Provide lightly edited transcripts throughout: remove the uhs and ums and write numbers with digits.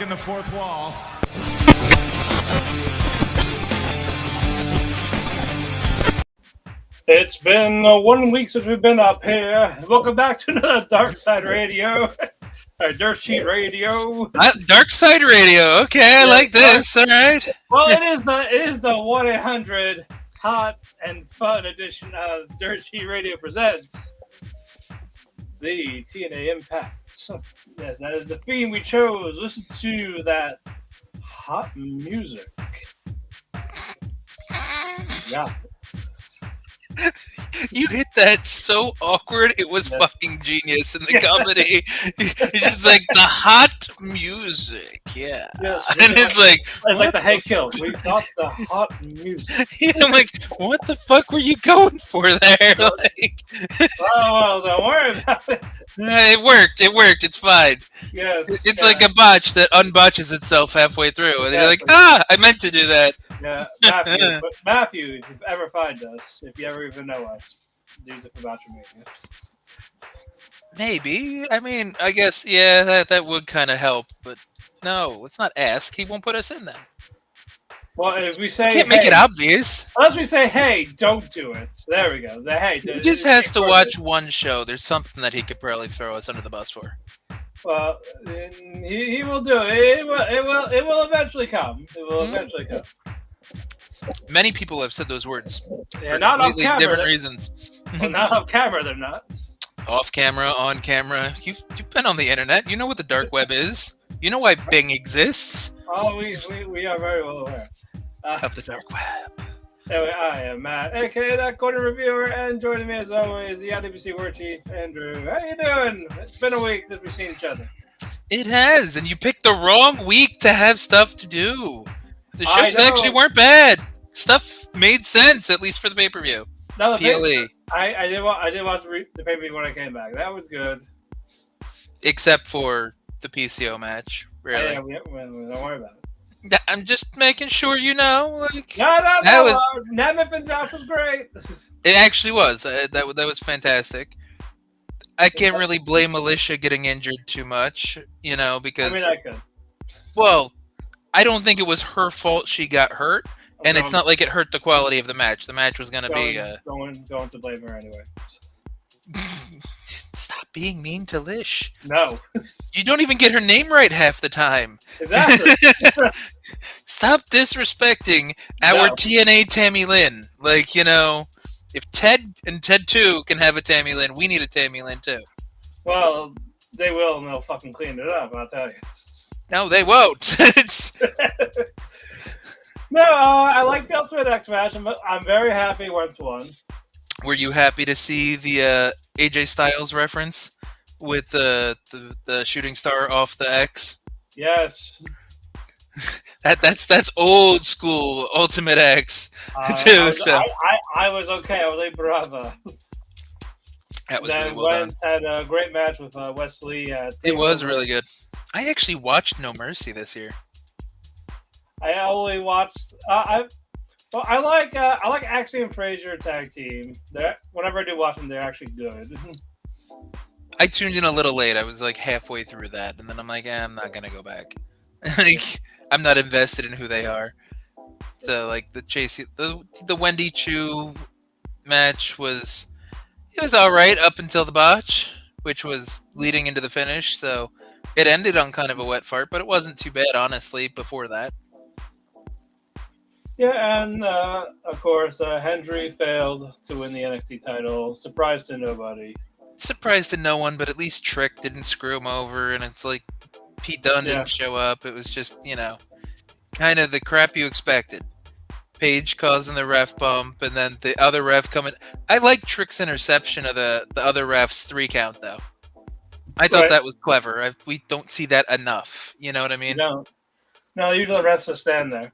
breaking the fourth wall. It's been 1 week since we've been up here. Welcome back to another Dark Side Radio, or Dirt Sheet Radio. Dark Side Radio. Okay, I like this. All right. Well, it is the 1-800 hot and fun edition of Dirt Sheet Radio presents the TNA Impact. Yes, that is the theme we chose. Listen to that hot music. Yeah. You hit that so awkward. It was fucking genius in the comedy. It's just like the hot music. Yeah. Yes, and it's like the Hey Kill. We got the hot music. Yeah, I'm like, what the fuck were you going for there? Like, well, don't worry about it. It worked. It's fine. Yes. It's like a botch that unbotches itself halfway through. And you're like, I meant to do that. Yeah, Matthew, if you ever find us, if you ever even know us, use it for Voucher Mania. Maybe. I mean, I guess, yeah, that would kind of help. But no, let's not ask. He won't put us in there. Well, if we say, can't make it obvious. Unless we say, hey, don't do it. There we go. He just has to watch one show. There's something that he could probably throw us under the bus for. Well, he will do it. It will eventually come. It will eventually come. Many people have said those words. Yeah, for not completely off camera. Different reasons. Well, not off camera, they're not. Off camera, on camera. You've been on the internet. You know what the dark web is. You know why Bing exists. Oh, we are very well aware of the dark web. Anyway, I am Matt, aka that corner reviewer, and joining me as always, the IWC War Chief, Andrew. How you doing? It's been a week since we've seen each other. It has, and you picked the wrong week to have stuff to do. The shows actually weren't bad. Stuff made sense, at least for the pay-per-view. No, PLE. I did watch the pay-per-view when I came back. That was good. Except for the PCO match, really. Don't worry about it. I'm just making sure you know. Like, no. Nemeth and Josh was great. It actually was. That was fantastic. I can't really blame Alicia getting injured too much, because... I mean, I could. Well, I don't think it was her fault she got hurt, and it's not like it hurt the quality of the match. The match was going to be... Going to blame her anyway. Stop being mean to Lish. No. You don't even get her name right half the time. Exactly. Stop disrespecting our TNA Tammy Lynn. Like, if Ted and Ted 2 can have a Tammy Lynn, we need a Tammy Lynn too. Well, they will, and they'll fucking clean it up, I'll tell you. No, they won't. No, I like the Ultimate X match. I'm very happy Wentz won. Were you happy to see the AJ Styles reference with the shooting star off the X? Yes. That's old school Ultimate X too. I was okay. I was like, bravo. That was really well Wentz had a great match with Wesley. It was really good. I actually watched No Mercy this year. I only watched. I like Axiom Frazier tag team. Whenever I do watch them, they're actually good. I tuned in a little late. I was like halfway through that, and then I'm like, I'm not gonna go back. Like, I'm not invested in who they are. So like the Wendy Chu match was all right up until the botch, which was leading into the finish. So it ended on kind of a wet fart, but it wasn't too bad, honestly. Before that. Yeah, and of course, Hendry failed to win the NXT title. Surprise to nobody. Surprise to no one, but at least Trick didn't screw him over, and it's like Pete Dunne didn't show up. It was just, kind of the crap you expected. Paige causing the ref bump, and then the other ref coming. I like Trick's interception of the other ref's 3 count, though. I thought that was clever. We don't see that enough. You know what I mean? No, usually the refs just stand there.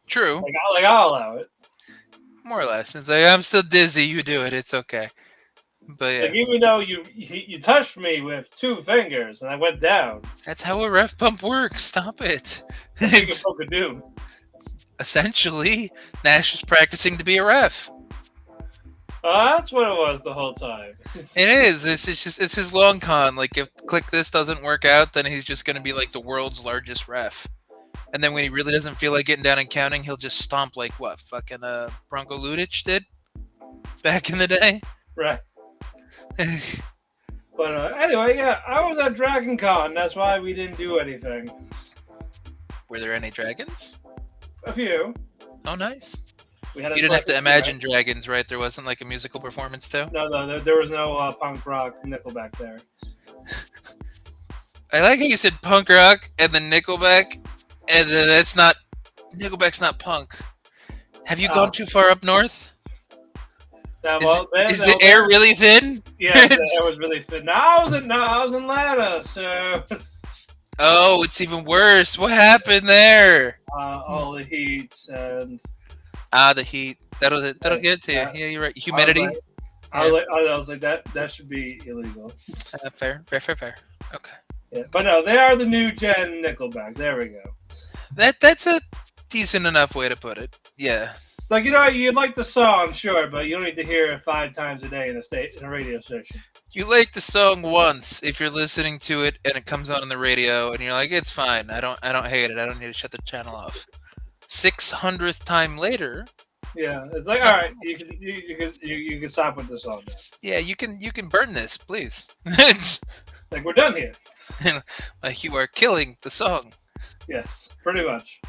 True. Like I'll allow it. More or less. It's like, I'm still dizzy. You do it. It's okay. But yeah. Like, even though you touched me with 2 fingers and I went down. That's how a ref bump works. Stop it. It's poke a dude. Essentially, Nash is practicing to be a ref. That's what it was the whole time. It is. It's his long con. Like if click this doesn't work out, then he's just gonna be like the world's largest ref. And then when he really doesn't feel like getting down and counting, he'll just stomp like what fucking Bronco Ludic did back in the day. Right. But anyway, yeah, I was at Dragon Con. That's why we didn't do anything. Were there any dragons? A few. Oh, nice. We had You didn't have to imagine dragons, right? There wasn't like a musical performance too? No, there was no punk rock Nickelback there. I like how you said punk rock and then Nickelback, and then that's not... Nickelback's not punk. Have you gone too far up north? Is the air really thin? Yeah, the air was really thin. No, I was in Atlanta, so... Oh, it's even worse. What happened there? All the heat and... the heat. That'll get it to you. Yeah, you're right. Humidity. I was like that should be illegal. Fair. Okay. Yeah, but no, they are the new gen Nickelback. There we go. That's a decent enough way to put it. Yeah. Like, you like the song, sure, but you don't need to hear it 5 times a day in a radio station. You like the song once if you're listening to it and it comes on the radio and you're like, it's fine. I don't hate it. I don't need to shut the channel off. 600th time later. Yeah, it's like, all right, you can stop with the song now. Yeah, you can burn this, please. Like, we're done here. Like you are killing the song. Yes, pretty much.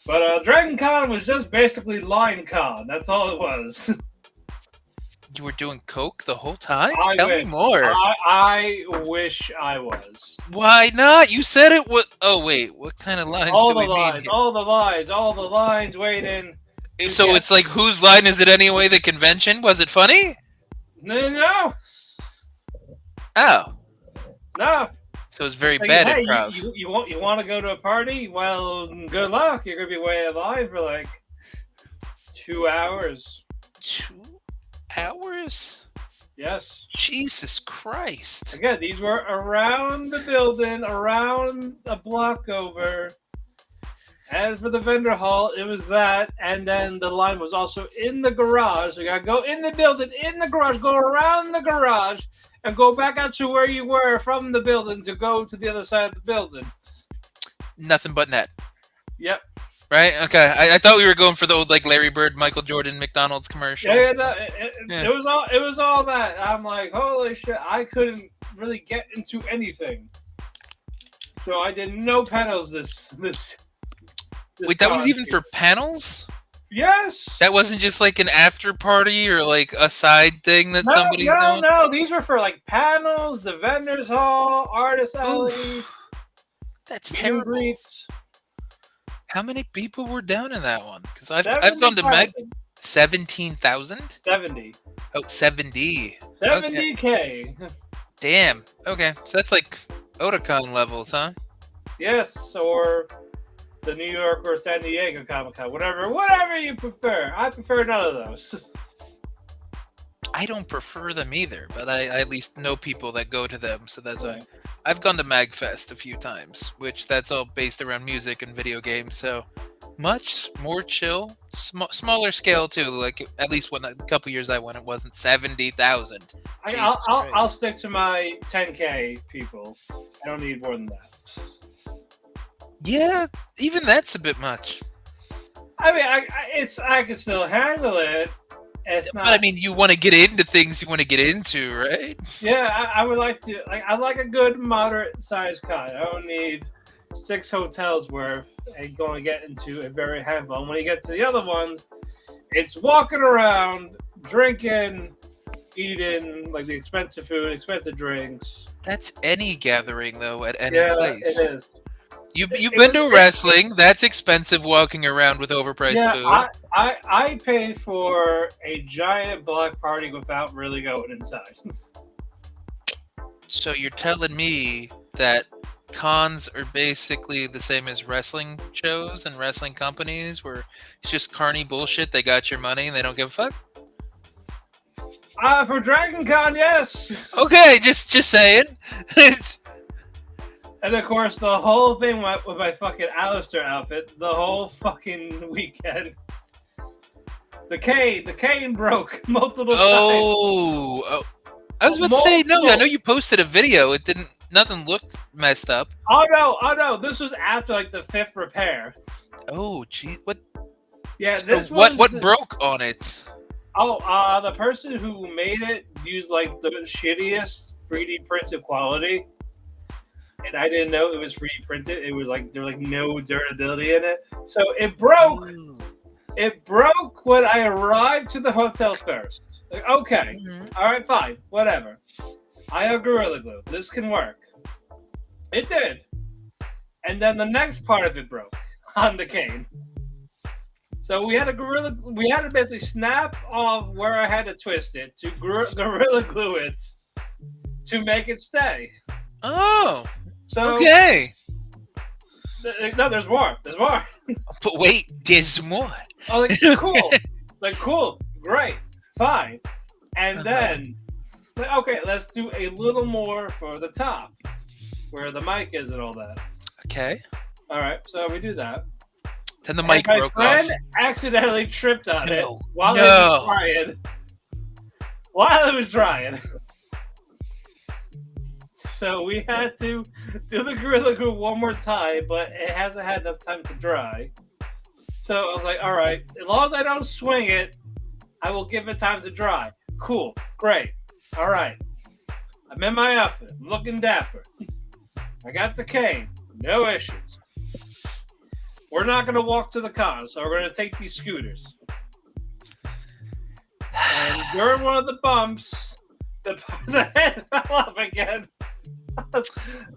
But Dragon Con was just basically Line Con. That's all it was. You were doing coke the whole time? Tell me more. I wish I was. Why not? You said it was... Oh, wait. What kind of lines all do we the lines, mean here? all the lines waiting. So it's like, whose line is it anyway? The convention? Was it funny? No. Oh. No. So it's very like, bad hey, improv. You want to go to a party? Well, good luck. You're going to be waiting in line for like 2 hours. 2 hours? Yes. Jesus Christ. Again, these were around the building, around a block over. As for the vendor hall, it was that, and then the line was also in the garage. So you gotta go in the building, in the garage, go around the garage, and go back out to where you were from the building to go to the other side of the building. Nothing but net. Yep. Right? Okay. I thought we were going for the old like Larry Bird, Michael Jordan, McDonald's commercials. Yeah, it was all that. I'm like, holy shit! I couldn't really get into anything, so I did no panels this Wait, that was even for panels? Yes. That wasn't just like an after party or like a side thing that somebody's doing? No, these were for like panels, the vendors hall, artist alley. That's terrible. Greets. How many people were down in that one? Because I've gone to Meg. 17,000? 70. Oh, 70. 70K. Okay. Damn. Okay, so that's like Otakon levels, huh? Yes, or the New York or San Diego Comic-Con, whatever you prefer. I prefer none of those. I don't prefer them either, but I at least know people that go to them, so that's why. I've gone to MagFest a few times, which that's all based around music and video games, so much more chill, smaller scale too. Like at least a couple years I went, it wasn't 70,000. I'll stick to my 10K people. I don't need more than that. Yeah, even that's a bit much. I mean, I can still handle it. It's not, but I mean, you want to get into things you want to get into, right? Yeah, I would like to. I like a good moderate sized con. I don't need 6 hotels worth and going to get into a very handful. And when you get to the other ones, it's walking around, drinking, eating like the expensive food, expensive drinks. That's any gathering though at any place. It is. You've been to wrestling. That's expensive walking around with overpriced food. I paid for a giant block party without really going inside. So you're telling me that cons are basically the same as wrestling shows and wrestling companies where it's just carny bullshit, they got your money and they don't give a fuck? For Dragon Con, yes. Okay, just saying. And of course, the whole thing with my fucking Alistair outfit, the whole fucking weekend. The cane broke multiple times. Oh, I was about to say no. I know you posted a video. It didn't. Nothing looked messed up. Oh no! This was after like the 5th repair. Oh, gee, what? Yeah, So this what was broke on it? Oh, the person who made it used like the shittiest 3D printed quality, and I didn't know it was 3D printed. It was like there was like no durability in it, so it broke. Ooh. It broke when I arrived to the hotel first. Like, okay, all right, fine, whatever. I have Gorilla Glue. This can work. It did, and then the next part of it broke on the cane. So we had to basically snap off where I had to twist it to Gorilla Glue it to make it stay. Oh, so okay. No, there's more. There's more. But wait, there's more. Oh, like cool, great, fine. And then, like, okay, let's do a little more for the top, where the mic is and all that. Okay. All right, so we do that. Then the mic broke off. My friend accidentally tripped on it while it was drying. So we had to do the Gorilla Glue one more time, but it hasn't had enough time to dry. So I was like, all right, as long as I don't swing it, I will give it time to dry. Cool, great, all right. I'm in my outfit, I'm looking dapper. I got the cane, no issues. We're not going to walk to the con, so we're going to take these scooters. And during one of the bumps, the head fell off again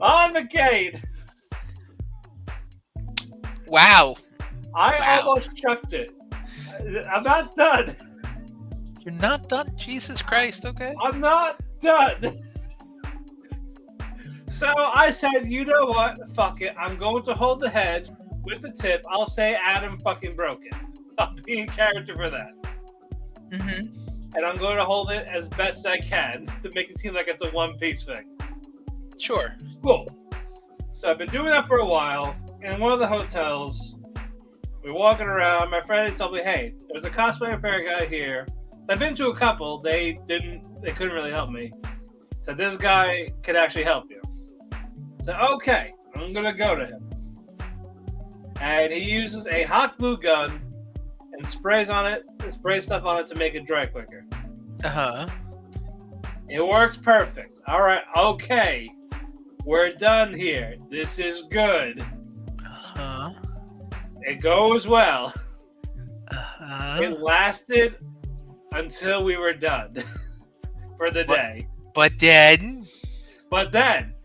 on the cane. Wow. I almost chucked it. I'm not done. You're not done? Jesus Christ, okay. I'm not done. So I said, you know what? Fuck it. I'm going to hold the head with the tip. I'll say Adam fucking broke it. I'll be in character for that. Mm-hmm. And I'm going to hold it as best I can to make it seem like it's a one-piece thing. Sure. Cool. So I've been doing that for a while. In one of the hotels, we're walking around. My friend told me, hey, there's a cosplay repair guy here. I've been to a couple. They couldn't really help me. So this guy could actually help you. So, okay, I'm going to go to him. And he uses a hot glue gun and sprays stuff on it to make it dry quicker. Uh-huh. It works perfect. All right, okay. We're done here. This is good. Uh-huh. It goes well. Uh-huh. It lasted until we were done for the day. But then...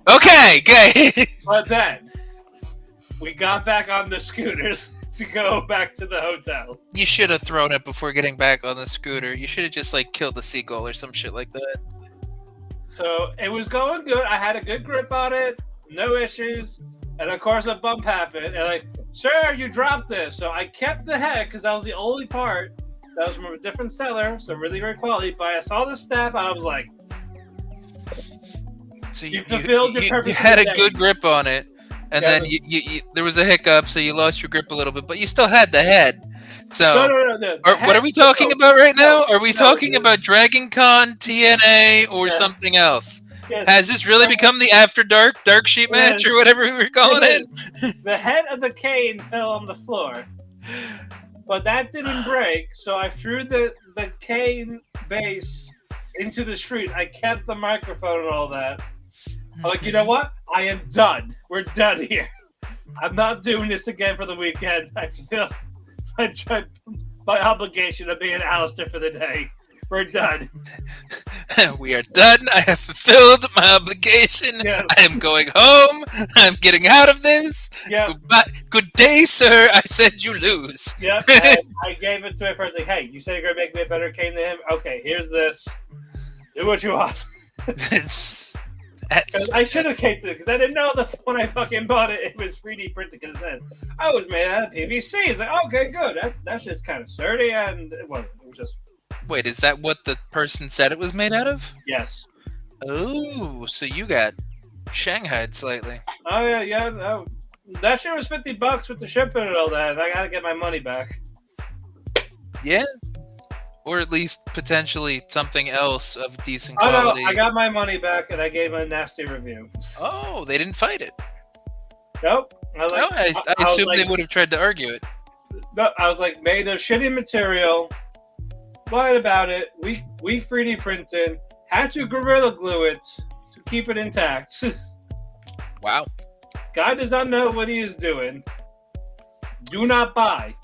Okay, good. But then... we got back on the scooters to go back to the hotel. You should have thrown it before getting back on the scooter. You should have just, like, killed the seagull or some shit like that. So, it was going good. I had a good grip on it. No issues. And, of course, a bump happened. And, like, sir, you dropped this. So, I kept the head because that was the only part that was from a different seller. So, really great quality. But I saw the staff. I was like... So, you fulfilled your purpose. You had a good grip on it. And then you there was a hiccup, so you lost your grip a little bit, but you still had the head. So, no. What are we talking about right now? Are we talking about Dragon Con, TNA, or something else? Yes. Has this really become the After Dark Sheet match, or whatever we were calling it? The head of the cane fell on the floor, but that didn't break, so I threw the cane base into the street. I kept the microphone and all that. I'm like, you know what? I am done. We're done here. I'm not doing this again for the weekend. I feel I tried my obligation of being Alistair for the day. We're done. We are done. I have fulfilled my obligation. Yep. I am going home. I'm getting out of this. Yep. Goodbye. Good day, sir. I said you lose. Yep. I gave it to my friend. Like, hey, you said you're going to make me a better cane than him? Okay, here's this. Do what you want. I should have caked it because I didn't know that when I fucking bought it, it was 3D printed because it said, I was made out of PVC. It's like, okay, good. That's just kind of sturdy, and it wasn't. It was just. Wait, is that what the person said it was made out of? Yes. Oh, so you got shanghaied slightly. Oh, yeah. Oh, that shit was $50 with the shipping and all that, and I gotta get my money back. Yeah. or at least potentially something else of decent Oh no, quality. I got my money back and I gave him a nasty review. Oh, they didn't fight it. Nope. I assumed they would have tried to argue it. No, I was like, made of shitty material. Lied about it. Weak 3D printing. Had to Gorilla Glue it to keep it intact. Wow. Guy does not know what he is doing. Do not buy.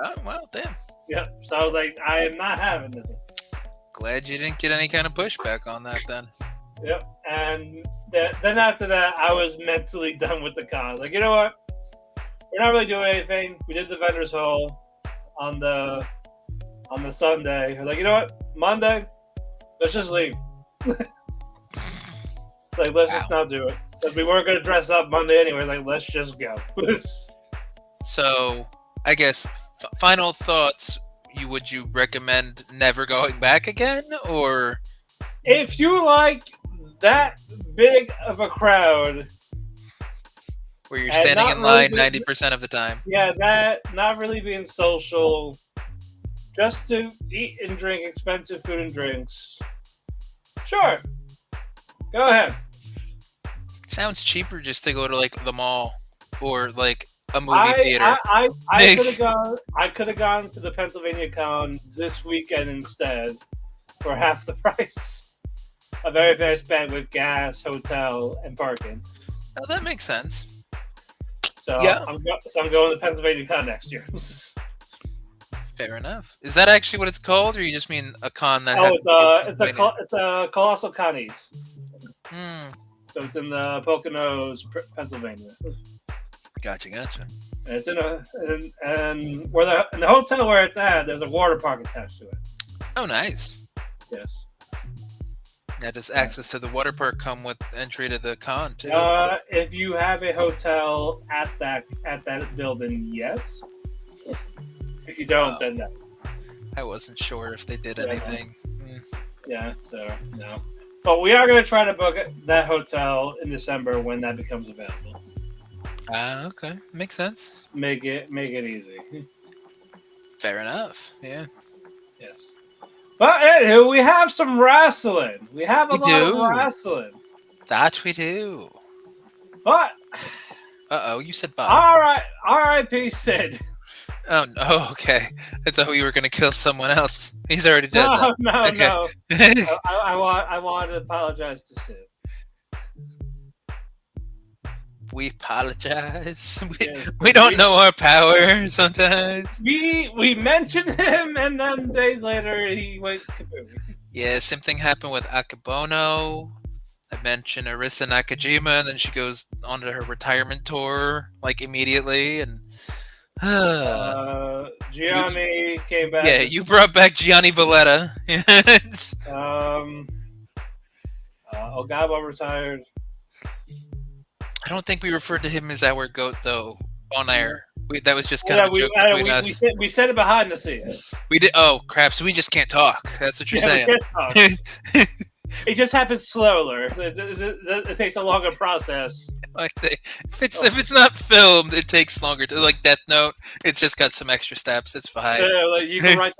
Oh, well, damn. Yep. So I was like, I am not having this. Glad you didn't get any kind of pushback on that then. Yep. And then after that, I was mentally done with the con. Like, you know what? We're not really doing anything. We did the vendors hall on the Sunday. We're like, you know what? Monday, let's just leave. Like, let's just not do it. Because we weren't going to dress up Monday anyway. Like, let's just go. So, I guess, final thoughts. Would you recommend never going back again? Or if you like that big of a crowd, where you're standing in line 90% of the time. Yeah, that, not really being social, just to eat and drink expensive food and drinks. Sure. Go ahead. Sounds cheaper just to go to like the mall or like a movie theater. I could have gone to the Pennsylvania Con this weekend instead for half the price of everything I spent with gas, hotel, and parking. Oh, that makes sense. So yeah. I'm going to Pennsylvania Con next year. Fair enough. Is that actually what it's called, or you just mean a con that? It's a Colossal Con East. So it's in the Poconos, Pennsylvania. Gotcha. And it's in the hotel where it's at. There's a water park attached to it. Oh, nice. Yes. Yeah, does access to the water park come with entry to the con too? If you have a hotel at that building, yes. If you don't, then no. I wasn't sure if they did anything. Yeah, so no. But we are going to try to book that hotel in December when that becomes available. Okay, makes sense. Make it easy. Fair enough. Yeah. Yes. But anyway, we have some wrestling. We have a lot of wrestling. That we do. But. You said but. All right. R.I.P. Sid. Oh, no. Okay. I thought we were going to kill someone else. He's already dead. No. Okay. No. I want to apologize to Sid. We apologize. We don't know our power sometimes. We mentioned him, and then days later he went kaboom. Yeah, same thing happened with Akabono. I mentioned Arisa Nakajima, and then she goes on to her retirement tour like immediately. And Gianni came back. Yeah, you brought back Gianni Valletta. Ogaba retired. I don't think we referred to him as our GOAT, though, on air. That was just kind of a joke between us. We said it behind the scenes. We did. Oh, crap. So we just can't talk. That's what you're saying. We can't talk. It just happens slower. It takes a longer process. I say, if it's not filmed, it takes longer. Like Death Note, it's just got some extra steps. It's fine. Yeah, like you can write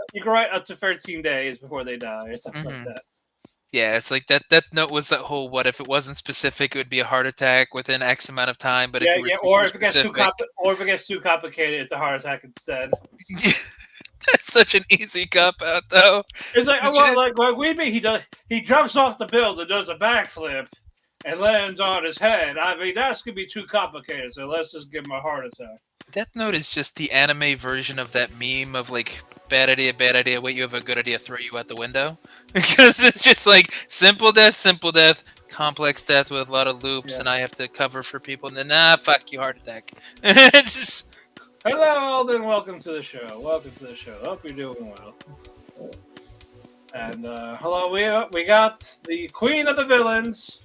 up to 13 days before they die or something like that. Yeah, it's like that. Death Note was that whole what if it wasn't specific, it would be a heart attack within X amount of time. But if it gets too complicated, it's a heart attack instead. That's such an easy cop out, though. It's like he jumps off the building, does a backflip, and lands on his head. I mean, that's gonna be too complicated. So let's just give him a heart attack. Death Note is just the anime version of that meme of like bad idea. Wait, you have a good idea. Throw you out the window because it's just like simple death, complex death with a lot of loops, and I have to cover for people. And then fuck you, heart attack. It's just. Hello, Alden. Welcome to the show. Hope you're doing well. And hello, we got the Queen of the Villains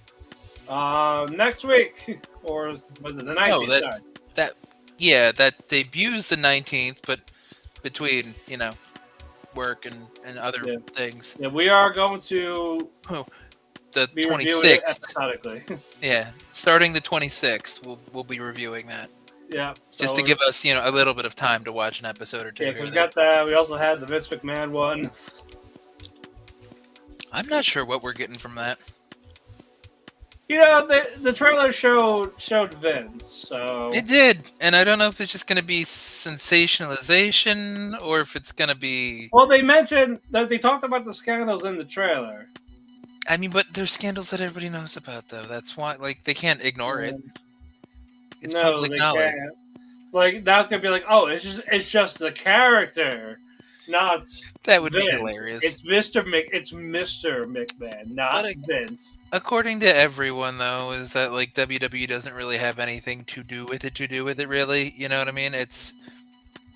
next week, or was it the 19th? That debuts the 19th, but between work and other things. Yeah, we are going to the be 26th. Episodically. Yeah, starting the 26th, we'll be reviewing that. Yeah. Just to give us, a little bit of time to watch an episode or two. Yeah, we got that. We also had the Vince McMahon one. I'm not sure what we're getting from that. The trailer showed Vince, so It did, and I don't know if it's just going to be sensationalization or if it's going to be. Well, they mentioned that they talked about the scandals in the trailer. I mean, but there's scandals that everybody knows about, though. That's why, they can't ignore it. It's public knowledge. Can't. Now it's gonna be oh, it's just the character, not that would Vince. Be hilarious. It's Mr. McMahon, not Vince. According to everyone, though, is that WWE doesn't really have anything to do with it. Really, you know what I mean? It's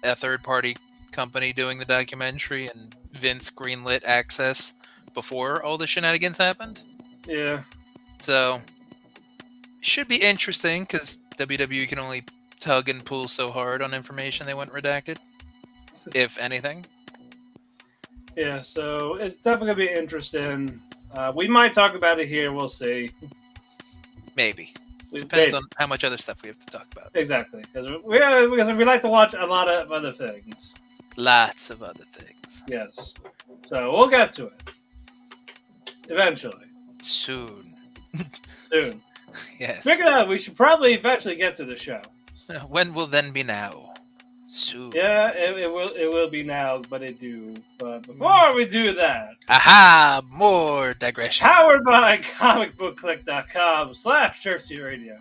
a third-party company doing the documentary, and Vince greenlit access before all the shenanigans happened. Yeah. So should be interesting because WWE can only tug and pull so hard on information they want redacted, if anything. Yeah, so it's definitely going to be interesting. We might talk about it here. We'll see. Maybe. Depends on how much other stuff we have to talk about. Exactly. Because we like to watch a lot of other things. Lots of other things. Yes. So we'll get to it. Eventually. Soon. Yes. Speaking of, we should probably eventually get to the show. When will then be now? Soon. Yeah, it will be now, but it do. But before we do that, more digression. Powered by comicbookclick.com/Jersey Radio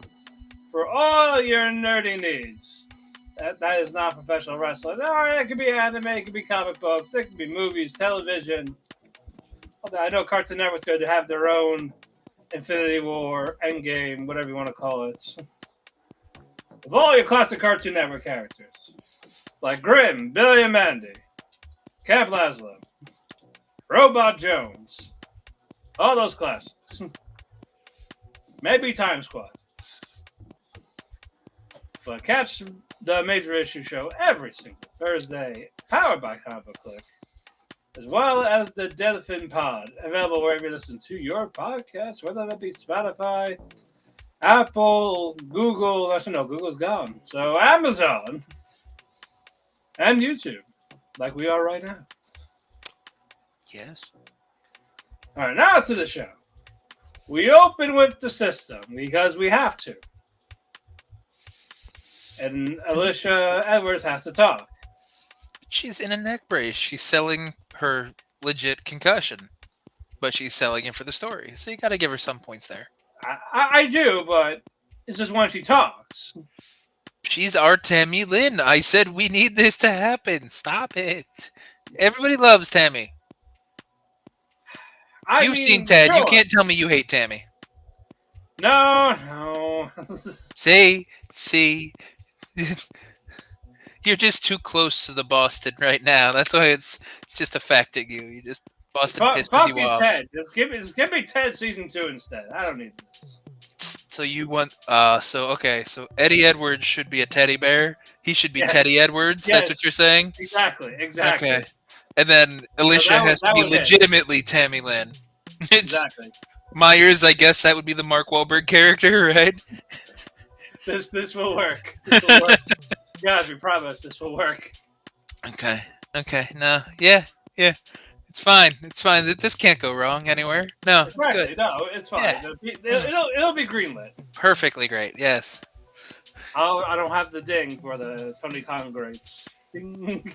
for all your nerdy needs. That is not professional wrestling. No, it could be anime, it could be comic books, it could be movies, television. I know Cartoon Network's going to have their own Infinity War, Endgame, whatever you want to call it. Of all your classic Cartoon Network characters. Like Grimm, Billy and Mandy, Camp Lazlo, Robot Jones. All those classics. Maybe Time Squad. But catch the Major Issue Show every single Thursday, powered by Comic Book Click, as well as the Delphin Pod, available wherever you listen to your podcast, whether that be Spotify, Apple, Google. Actually, no, Google's gone. So Amazon and YouTube, like we are right now. Yes. All right, now to the show. We open with the system because we have to. And Alicia Edwards has to talk. She's in a neck brace. She's selling her legit concussion, but she's selling it for the story. So you got to give her some points there. I do, but it's just when she talks. She's our Tammy Lynn. I said we need this to happen. Stop it. Everybody loves Tammy. You've seen Ted. Sure. You can't tell me you hate Tammy. No. See. You're just too close to the Boston right now. That's why it's just affecting you. You just Boston pisses you off. Ted. Just give me Ted season 2 instead. I don't need this. So you want so Eddie Edwards should be a teddy bear. He should be Teddy Edwards. Yes. That's what you're saying? Exactly. Okay. And then Alicia has to be legitimately Tammy Lynn. Exactly. Myers, I guess that would be the Mark Wahlberg character, right? This will work. This will work. Guys, we promise this will work. Okay. No. Yeah. It's fine. This can't go wrong anywhere. No, it's good. No, it's fine. Yeah. It'll be greenlit. Perfectly great. Yes. I don't have the ding for the Sunday time grades. Ding.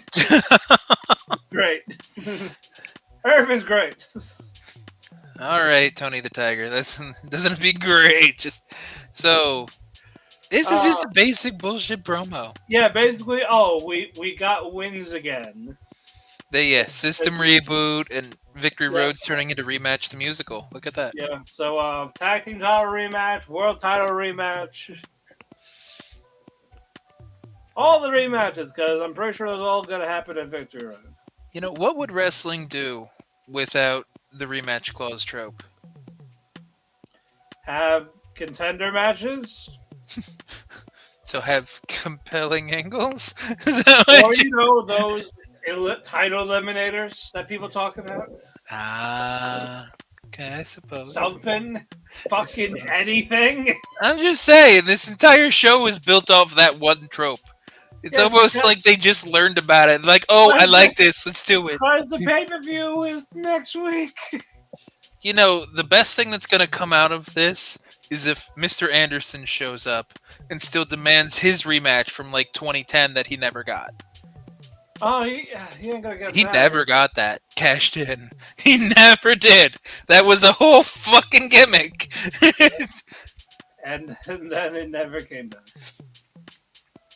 Great. Everything's great. All right, Tony the Tiger. That doesn't be great. This is just a basic bullshit promo. Yeah, basically. We got wins again. System Reboot and Victory Road's turning into Rematch the Musical. Look at that. Yeah. So tag team title rematch, world title rematch. All the rematches, because I'm pretty sure those all going to happen at Victory Road. You know, what would wrestling do without the rematch clause trope? Have contender matches. So have compelling angles? Or, those title eliminators that people talk about. Okay, I suppose. Something, fucking anything. I'm just saying, this entire show is built off that one trope. It's Yes, almost because- like they just learned about it. Like, oh, I like this. Let's do it. Because the pay-per-view is next week. You know, the best thing that's going to come out of this is if Mr. Anderson shows up and still demands his rematch from like 2010 that he never got. Oh, he ain't gonna get He that. never got that cashed in. He never did. That was a whole fucking gimmick. And then it never came back.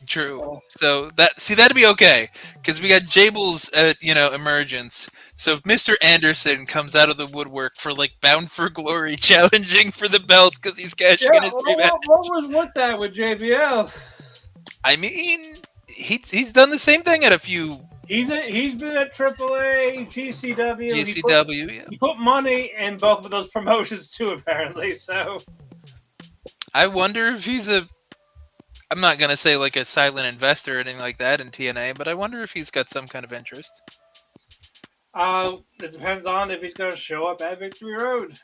True. So that'd be okay because we got Jabel's emergence. So if Mr. Anderson comes out of the woodwork for like Bound for Glory, challenging for the belt because he's cashing in his rematch. What was with that with JBL? I mean, he's done the same thing at a few. He's been at AAA, GCW. GCW. He put money in both of those promotions too, apparently. So I wonder if he's I'm not gonna say like a silent investor or anything like that in TNA, but I wonder if he's got some kind of interest. it depends on if he's going to show up at Victory Road.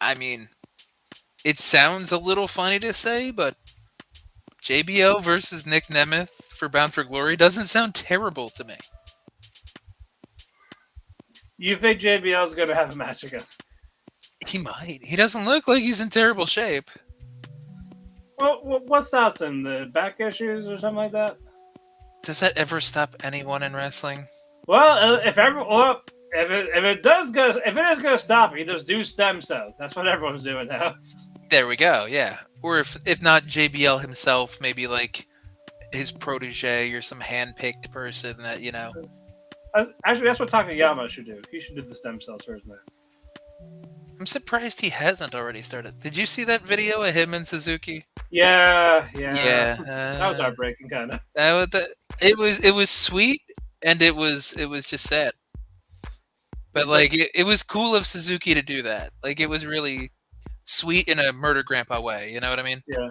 I mean, it sounds a little funny to say, but JBL versus Nick Nemeth for Bound for Glory doesn't sound terrible to me. You think JBL's going to have a match again? He might. He doesn't look like he's in terrible shape. Well, what's that in the back issues or something like that? Does that ever stop anyone in wrestling? Well, if it is going to stop, he just do stem cells. That's what everyone's doing now. There we go. Yeah. Or if not JBL himself, maybe like his protege or some hand-picked person that Actually, that's what Takayama should do. He should do the stem cells for his man. I'm surprised he hasn't already started. Did you see that video of him and Suzuki? Yeah. That was heartbreaking, kind of. It was sweet, and it was just sad. But like, it was cool of Suzuki to do that. Like, it was really sweet in a murder grandpa way. You know what I mean? Yeah.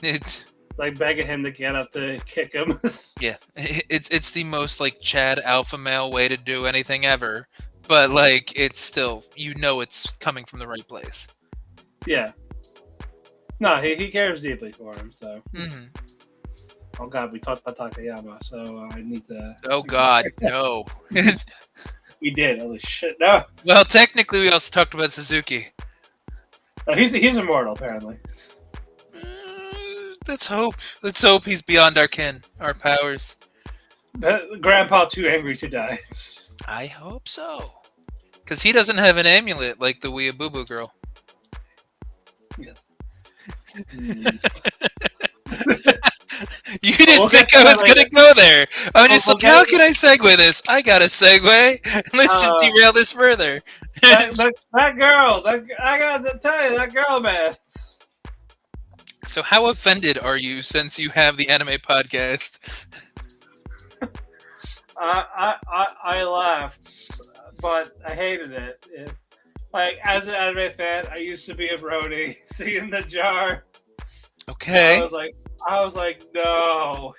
It's like begging him to get up to kick him. Yeah, it's the most like Chad alpha male way to do anything ever. But like, it's still, it's coming from the right place. Yeah. No, he cares deeply for him. So. Mm-hmm. Oh God, we talked about Takayama, so I need to. Oh God, no. We did. Holy shit, no. Well, technically, we also talked about Suzuki. He's immortal, apparently. Let's hope. Let's hope he's beyond our kin, our powers. Grandpa too angry to die. I hope so. Because he doesn't have an amulet like the Weeaboo girl. Yes. You didn't think I was going to go there. I'm just like, how can I segue this? I got a segue. Let's just derail this further. that girl, I got to tell you, that girl, man. So how offended are you since you have the anime podcast? I laughed, but I hated it. Like, as an anime fan, I used to be a Brody, seeing the jar. Okay. I was like, no.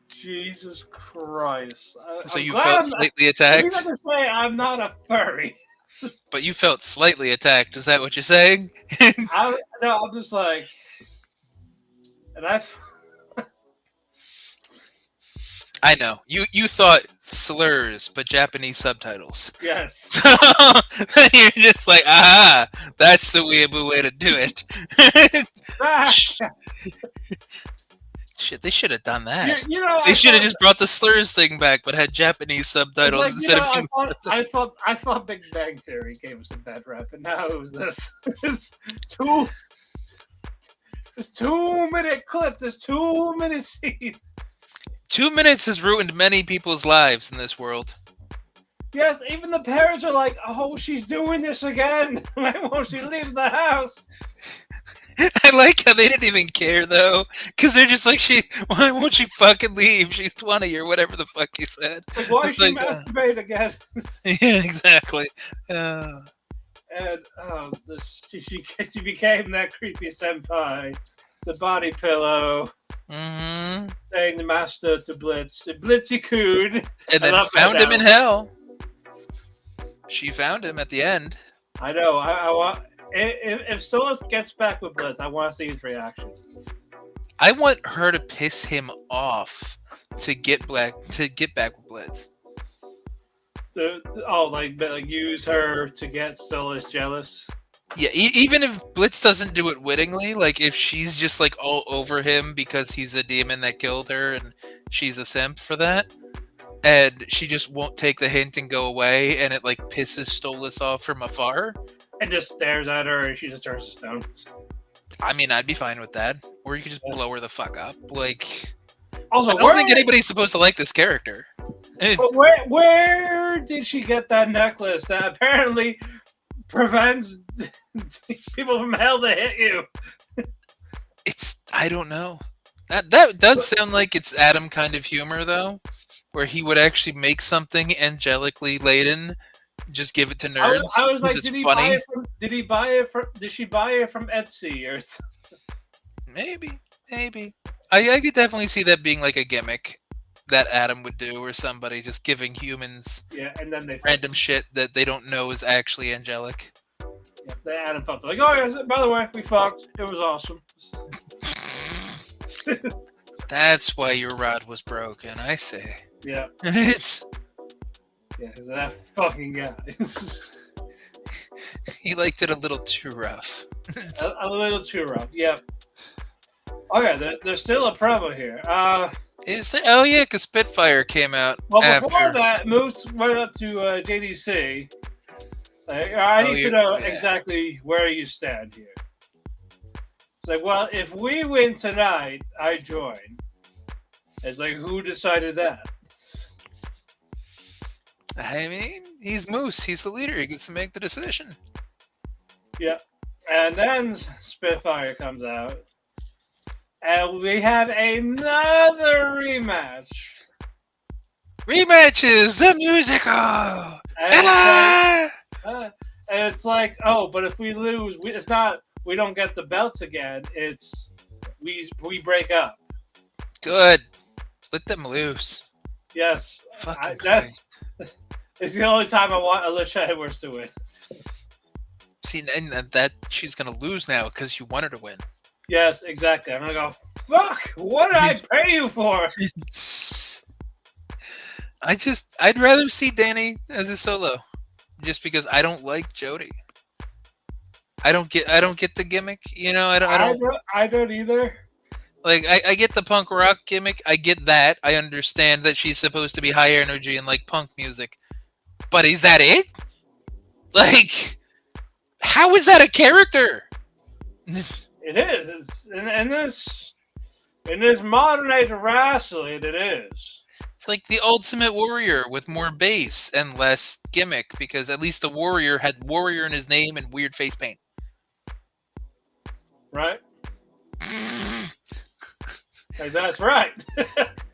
Jesus Christ. So you felt slightly attacked? I'm going to say I'm not a furry. But you felt slightly attacked. Is that what you're saying? I'm just like... And I know. You thought slurs, but Japanese subtitles. Yes. So you're just like, that's the weeaboo way to do it. Shit, they should have done that. They should have just brought the slurs thing back, but had Japanese subtitles instead of. I thought Big Bang Theory gave us a bad rep, and now it was this. This 2-minute clip. This 2-minute scene. 2 minutes has ruined many people's lives in this world. Yes, even the parents are like, "Oh, she's doing this again. Why won't she leave the house?" I like how they didn't even care though, because they're just like, why won't she fucking leave? She's 20 or whatever the fuck he said. Like, why she masturbate again? Yeah, exactly. And she became that creepy senpai, the body pillow, saying the master to Blitz, Blitzy-coon. And then found him in hell. She found him at the end. I know. I want if Stolas gets back with Blitz, I want to see his reaction. I want her to piss him off to get back with Blitz. So, like use her to get Stolas jealous. Yeah, even if Blitz doesn't do it wittingly, like if she's just like all over him because he's a demon that killed her and she's a simp for that, and she just won't take the hint and go away, and it like pisses Stolas off from afar. And just stares at her and she just turns to stone. I mean, I'd be fine with that. Or you could just blow her the fuck up. Like, also, I don't think anybody's supposed to like this character. But where did she get that necklace that apparently prevents people from hell to hit you? I don't know. That does sound like it's Adam kind of humor, though, where he would actually make something angelically laden, just give it to nerds. I was like, did she buy it from Etsy or something? Maybe. I could definitely see that being like a gimmick that Adam would do, or somebody just giving humans and then they random shit that they don't know is actually angelic. Yeah, they Adam fucked. Like, oh yeah, by the way, we fucked. It was awesome. That's why your rod was broken, I say. Yeah. It's That fucking guy. He liked it a little too rough. a little too rough. Yep. Okay, there's still a promo here. Is there? Oh yeah, because Spitfire came out. Well, after. before that, Moose went up to JDC. I need to know exactly where you stand here. It's like, well, if we win tonight, I join. It's like, who decided that? I mean, he's Moose. He's the leader. He gets to make the decision. Yeah. And then Spitfire comes out. And we have another rematch. Rematches, the musical! And it's like, oh, but if we lose, it's not, we don't get the belts again. It's, we break up. Good. Let them loose. Yes. Fucking Christ. It's the only time I want Alicia Edwards to win. See, and that she's going to lose now because you want her to win. Yes, exactly. I'm going to go, fuck, what did I pay you for? I'd rather see Danny as a solo. Just because I don't like Jody. I don't get the gimmick, you know. I don't either. Like I get the punk rock gimmick. I get that. I understand that she's supposed to be high energy and like punk music. But is that it? Like, how is that a character? It is. It's, in this modern age of wrestling, it is. It's like the Ultimate Warrior with more bass and less gimmick, because at least the Warrior had Warrior in his name and weird face paint. Right? Like, that's right.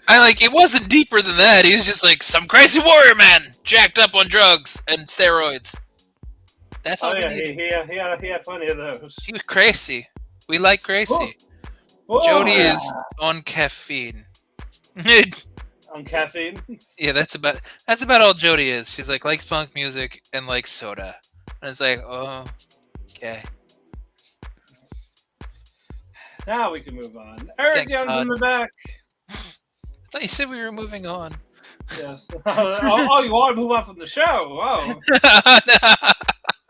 It wasn't deeper than that. He was just like some crazy warrior man, jacked up on drugs and steroids. That's all we needed. He had plenty of those. He was crazy. We like crazy. Whoa. Jody is on caffeine. On caffeine? Yeah, that's about all Jody is. She's like likes punk music and likes soda. And it's like, oh, okay. Now we can move on. Eric Young's in the back. I thought you said we were moving on. Yes. Oh, you want to move on from the show? Oh.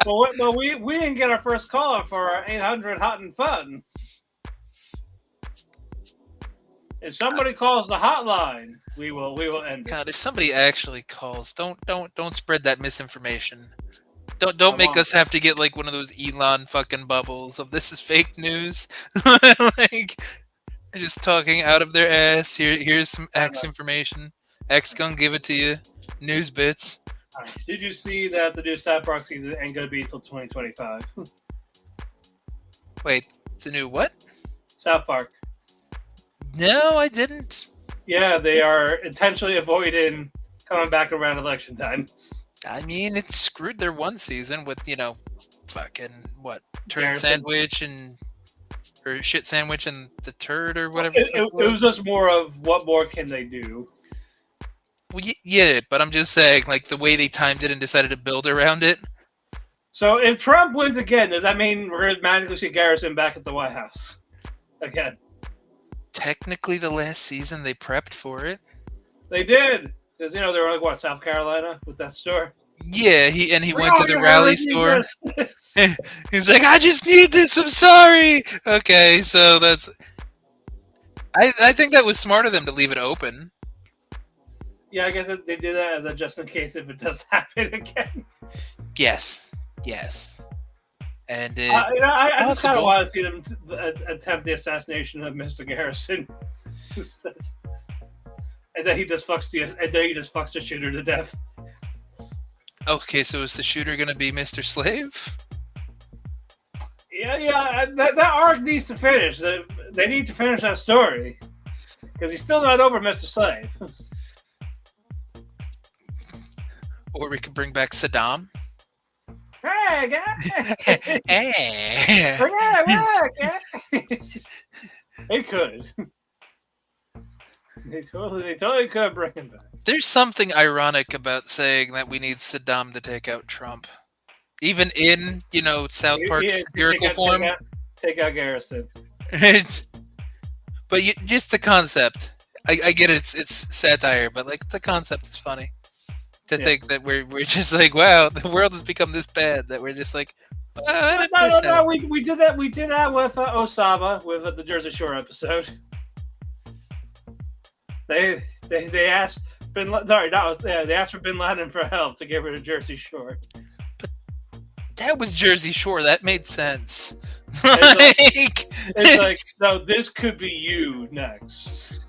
Well, we didn't get our first caller for our 800 Hot and Fun. If somebody calls the hotline, we will end it. God, if somebody actually calls, don't spread that misinformation. Don't make us have to get like one of those Elon fucking bubbles of this is fake news. Like they're just talking out of their ass. Here's some X information. X gonna give it to you. News bits. Did you see that the new South Park season ain't gonna be until 2025? Wait, the new what? South Park. No, I didn't. Yeah, they are intentionally avoiding coming back around election time. I mean, it screwed their one season with, fucking, what, turd Garrison. sandwich or shit sandwich and the turd or whatever. It was just more of what more can they do? Well, yeah, but I'm just saying, like, the way they timed it and decided to build around it. So if Trump wins again, does that mean we're going to magically see Garrison back at the White House again? Technically, the last season they prepped for it. They did, because they were like what, South Carolina with that store. Yeah, he went to the rally store. He's like, I just need this. I'm sorry. Okay, so that's. I think that was smart of them to leave it open. Yeah, I guess they did that as a just in case if it does happen again. Yes. And I just kind of want to see them attempt the assassination of Mr. Garrison, and then he just fucks the shooter to death. Okay, so is the shooter gonna be Mr. Slave? Yeah. That arc needs to finish. They need to finish that story because he's still not over Mr. Slave. Or we could bring back Saddam. Hey, guys! Hey. They could. They totally could bring him back. There's something ironic about saying that we need Saddam to take out Trump, even in South Park's satirical form. Take out Garrison. But just the concept. I get it, it's satire, but like the concept is funny. To think that we're just like, wow, the world has become this bad that we're just like, no, we did that with Osama with the Jersey Shore episode. They asked they asked for Bin Laden for help to get rid of Jersey Shore. But that was Jersey Shore. That made sense. It's like so this could be you next.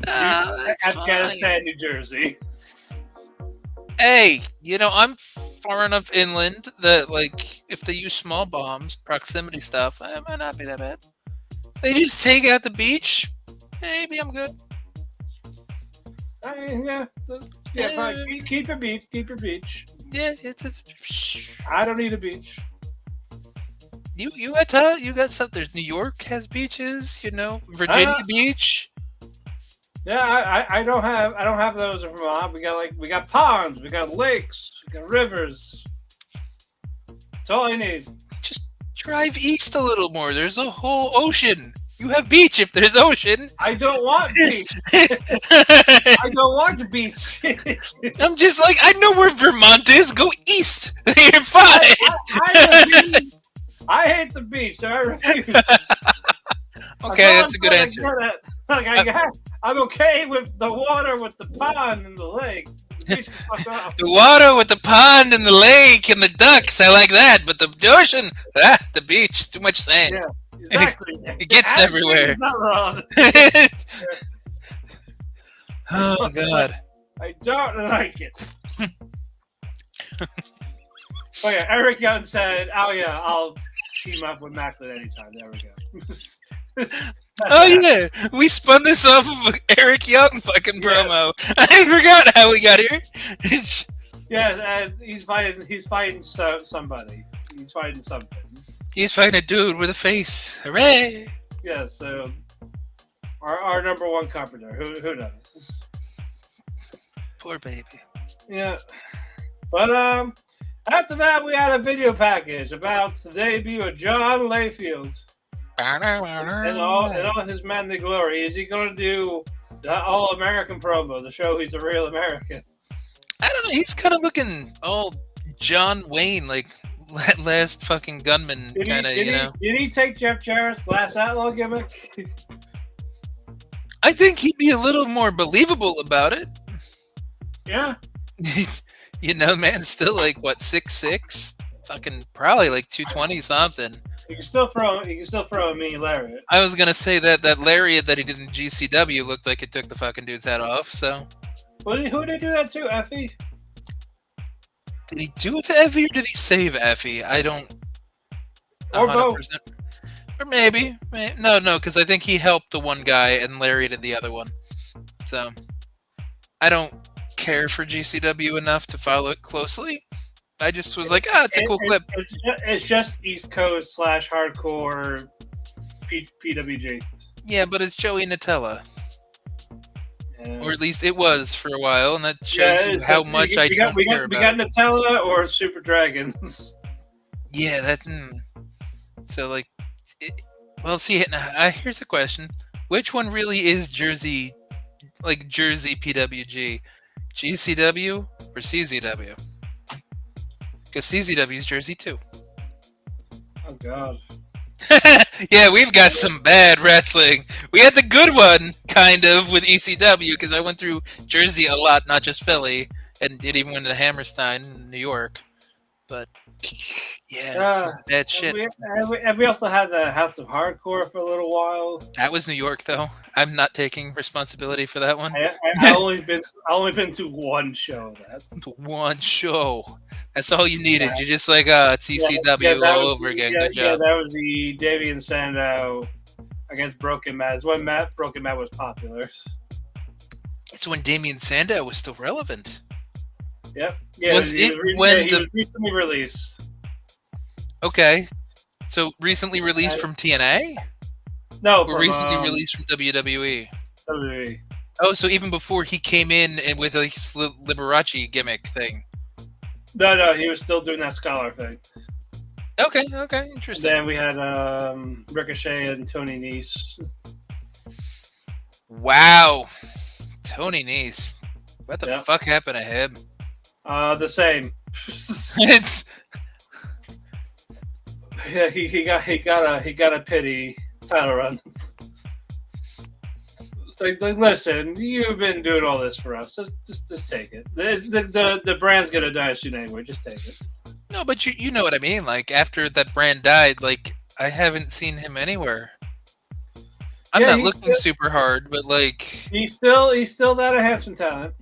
Afghanistan, New Jersey. Hey, I'm far enough inland that, like, if they use small bombs, proximity stuff, it might not be that bad. If they just take out the beach, maybe I'm good. Yeah. Fine. Keep your beach. Yeah, I don't need a beach. You got stuff. There's New York has beaches, Virginia Beach. Yeah, I don't have those in Vermont. We got ponds, we got lakes, we got rivers. That's all I need. Just drive east a little more. There's a whole ocean. You have beach if there's ocean. I don't want beach. I don't want the beach. I'm just like, I know where Vermont is. Go east. You're fine. I hate the beach, so I refuse. Okay, that's a good answer. I'm okay with the water, with the pond and the lake. The water with the pond and the lake and the ducks, I like that. But the ocean, the beach, too much sand. Yeah, exactly. It gets everywhere. Not wrong. Oh, God. I don't like it. Oh, yeah, Eric Young said, oh, yeah, I'll team up with Macklin anytime. There we go. Oh yeah, we spun this off of an Eric Young fucking promo. I forgot how we got here. Yeah, and he's fighting somebody. He's fighting something. He's fighting a dude with a face. Hooray! Yeah, so our number one carpenter. Who knows? Poor baby. Yeah, but after that we had a video package about the debut of John Layfield. And all his manly glory. Is he going to do the All-American promo to show he's a real American? I don't know. He's kind of looking all John Wayne, like last fucking gunman kind of, Did he take Jeff Jarrett's last outlaw gimmick? I think he'd be a little more believable about it. Yeah. Man, still like, what, 6'6"? Fucking probably like 220 something. You can still throw a mean lariat. I was gonna say that lariat that he did in GCW looked like it took the fucking dude's head off. So, who did he do that to? Effie? Did he do it to Effie or did he save Effie? I don't. Or both. Or maybe. No, because I think he helped the one guy and lariated the other one. So, I don't care for GCW enough to follow it closely. I just was like, it's a cool clip. It's just East Coast / hardcore PWG. Yeah, but it's Joey Nutella. Or at least it was for a while, and that shows Yeah, you how much I don't care we about got it. Nutella or Super Dragons. Yeah, that's so like. Well, see, here's a question: which one really is Jersey, like Jersey PWG, GCW or CZW? Because CZW is Jersey too. Oh God. Yeah, we've got some bad wrestling. We had the good one, kind of, with ECW, because I went through Jersey a lot, not just Philly, and it even went to Hammerstein in New York. But yeah, some bad shit. And we also had the House of Hardcore for a little while. That was New York, though. I'm not taking responsibility for that one. I only been to one show of that. One show. That's all you needed. You're just like, it's ECW all over again. Good job. Yeah, that was the Davey and Sandow against Broken Matt. It's when Broken Matt was popular. It's when Damien Sandow was still relevant. Yep. Yeah, was he was recently released. Okay. So recently released from TNA? No, or recently released from WWE? WWE. Oh, so even before he came in and with like Liberace gimmick thing. No, he was still doing that scholar thing. Okay, interesting. And then we had Ricochet and Tony Nese. Wow. Tony Nese. What the fuck happened to him? The same. It's yeah, he got a pity title run. It's like, listen, you've been doing all this for us. Just take it. The brand's gonna die soon anyway. Just take it. No, but you know what I mean. Like after that brand died, like I haven't seen him anywhere. I'm not looking super hard, but like he's still that enhancement talent.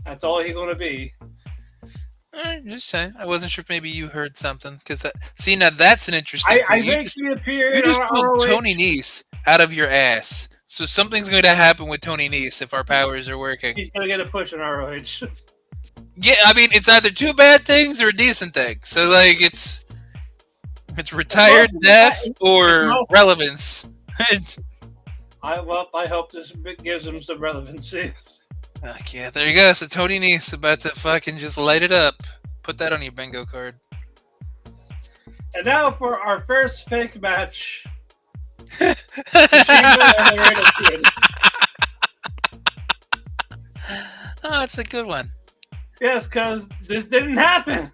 That's all he's gonna be. Just saying. I wasn't sure if maybe you heard something because see now that's an interesting. I think he appeared. You just pulled Tony Nese out of your ass. So something's going to happen with Tony Nese if our powers are working. He's going to get a push in ROH. Yeah, I mean it's either two bad things or a decent thing. So like it's retired death or relevance. I hope this gives him some relevancy. Yeah, there you go. So Tony Nese about to fucking just light it up. Put that on your bingo card. And now for our first fake match. Kushida and Laredo Kid. Oh, it's a good one. Yes, because this didn't happen.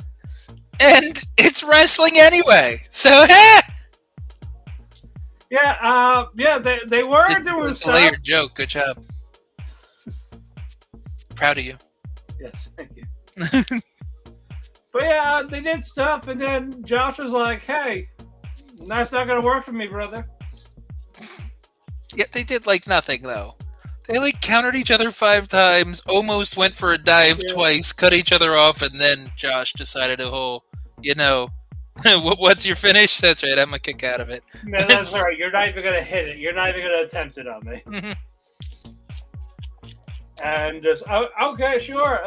And it's wrestling anyway. So, yeah, they were doing stuff. It's a layered joke. Good job. Proud of you. Yes, thank you. But yeah, they did stuff, and then Josh was like, "Hey, that's not gonna work for me, brother." Yeah, they did like nothing though. They like countered each other 5 times, almost went for a dive twice, cut each other off, and then Josh decided to, what's your finish? That's right, I'm gonna kick out of it. No, that's all right. You're not even gonna hit it. You're not even gonna attempt it on me. And just okay, sure.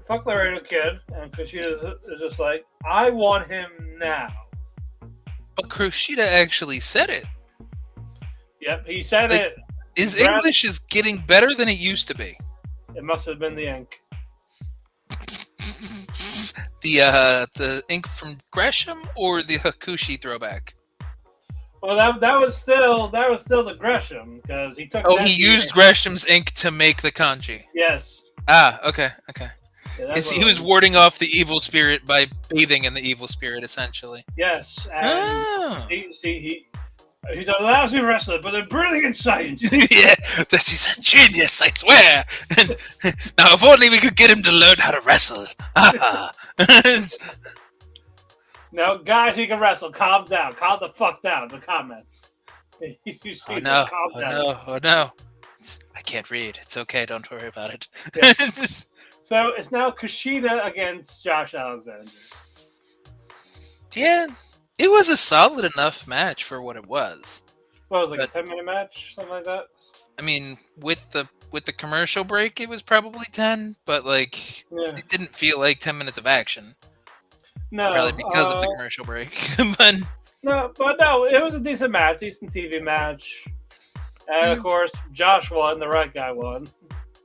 Fuck Laredo Kid, and Kushida is just like, I want him now. But Kushida actually said it. Yep, he said it. His English is getting better than it used to be. It must have been the ink. The ink from Gresham or the Hakushi throwback? Well, that was still the Gresham because he took. Oh, he used Gresham's ink to make the kanji. Yes. Ah, okay. Yeah, he was warding off the evil spirit by bathing in the evil spirit, essentially. Yes, and he's a lousy wrestler, but a brilliant scientist. Yeah, he's a genius, I swear. Now, if only we could get him to learn how to wrestle. No, guys, he can wrestle. Calm down. Calm the fuck down. The comments. You see oh no. I can't read. It's okay. Don't worry about it. Yeah. So it's now Kushida against Josh Alexander. Yeah, it was a solid enough match for what it was. What was it, like a 10-minute match? Something like that? I mean, with the commercial break, it was probably 10, but it didn't feel like 10 minutes of action. No, probably because of the commercial break. No, it was a decent match, decent TV match. And of course, Josh won. The right guy won.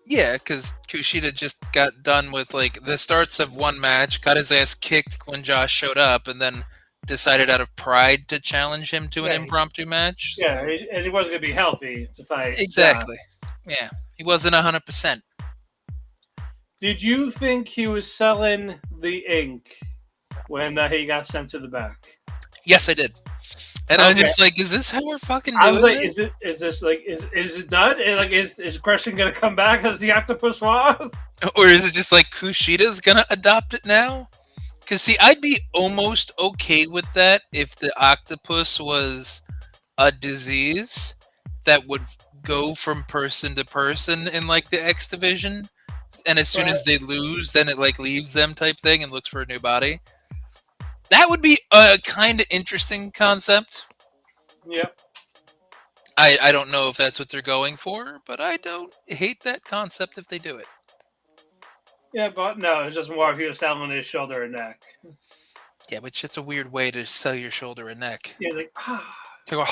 Yeah, because Kushida just got done with like the starts of one match, got his ass kicked when Josh showed up, and then decided out of pride to challenge him to an impromptu match. So. Yeah, and he wasn't going to be healthy to fight. Exactly. Yeah, he wasn't 100%. Did you think he was selling the ink when he got sent to the back? Yes, I did. And I was just like, "Is this how we're fucking doing?" I was like, it? "Is this like is it done? Is Christian gonna come back as the octopus was, or is it just like Kushida's gonna adopt it now?" Because see, I'd be almost okay with that if the octopus was a disease that would go from person to person in like the X division, and as soon as they lose, then it like leaves them type thing and looks for a new body. That would be a kind of interesting concept. Yep. I don't know if that's what they're going for, but I don't hate that concept if they do it. Yeah, but no, it's just more if he was selling his shoulder and neck. Yeah, which it's a weird way to sell your shoulder and neck. Yeah, like to go,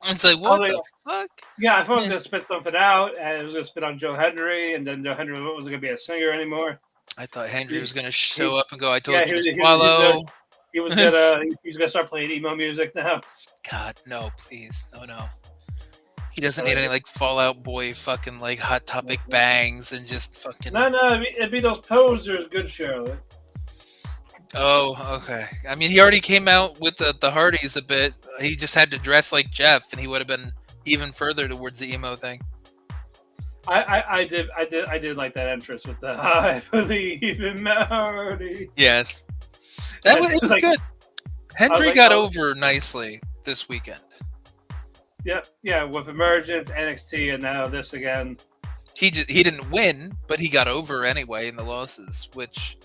it's like, what the fuck? Yeah, I thought I was gonna spit something out, and I was gonna spit on Joe Hendry, and then Joe Hendry wasn't gonna be a singer anymore. I thought Hendry was gonna show up and go, "I told you to swallow." He was gonna start playing emo music now. God, no, please, no. He doesn't need any like Fall Out Boy fucking like Hot Topic bangs and just fucking. No, it'd be those posers, good Charlotte. Oh, okay. I mean, he already came out with the Hardys a bit. He just had to dress like Jeff, and he would have been even further towards the emo thing. I did like that entrance with the "I believe in Marty." Yes, it was like, good. Hendry got over nicely this weekend. Yeah, with Emergence, NXT, and now this again. He didn't win, but he got over anyway in the losses, which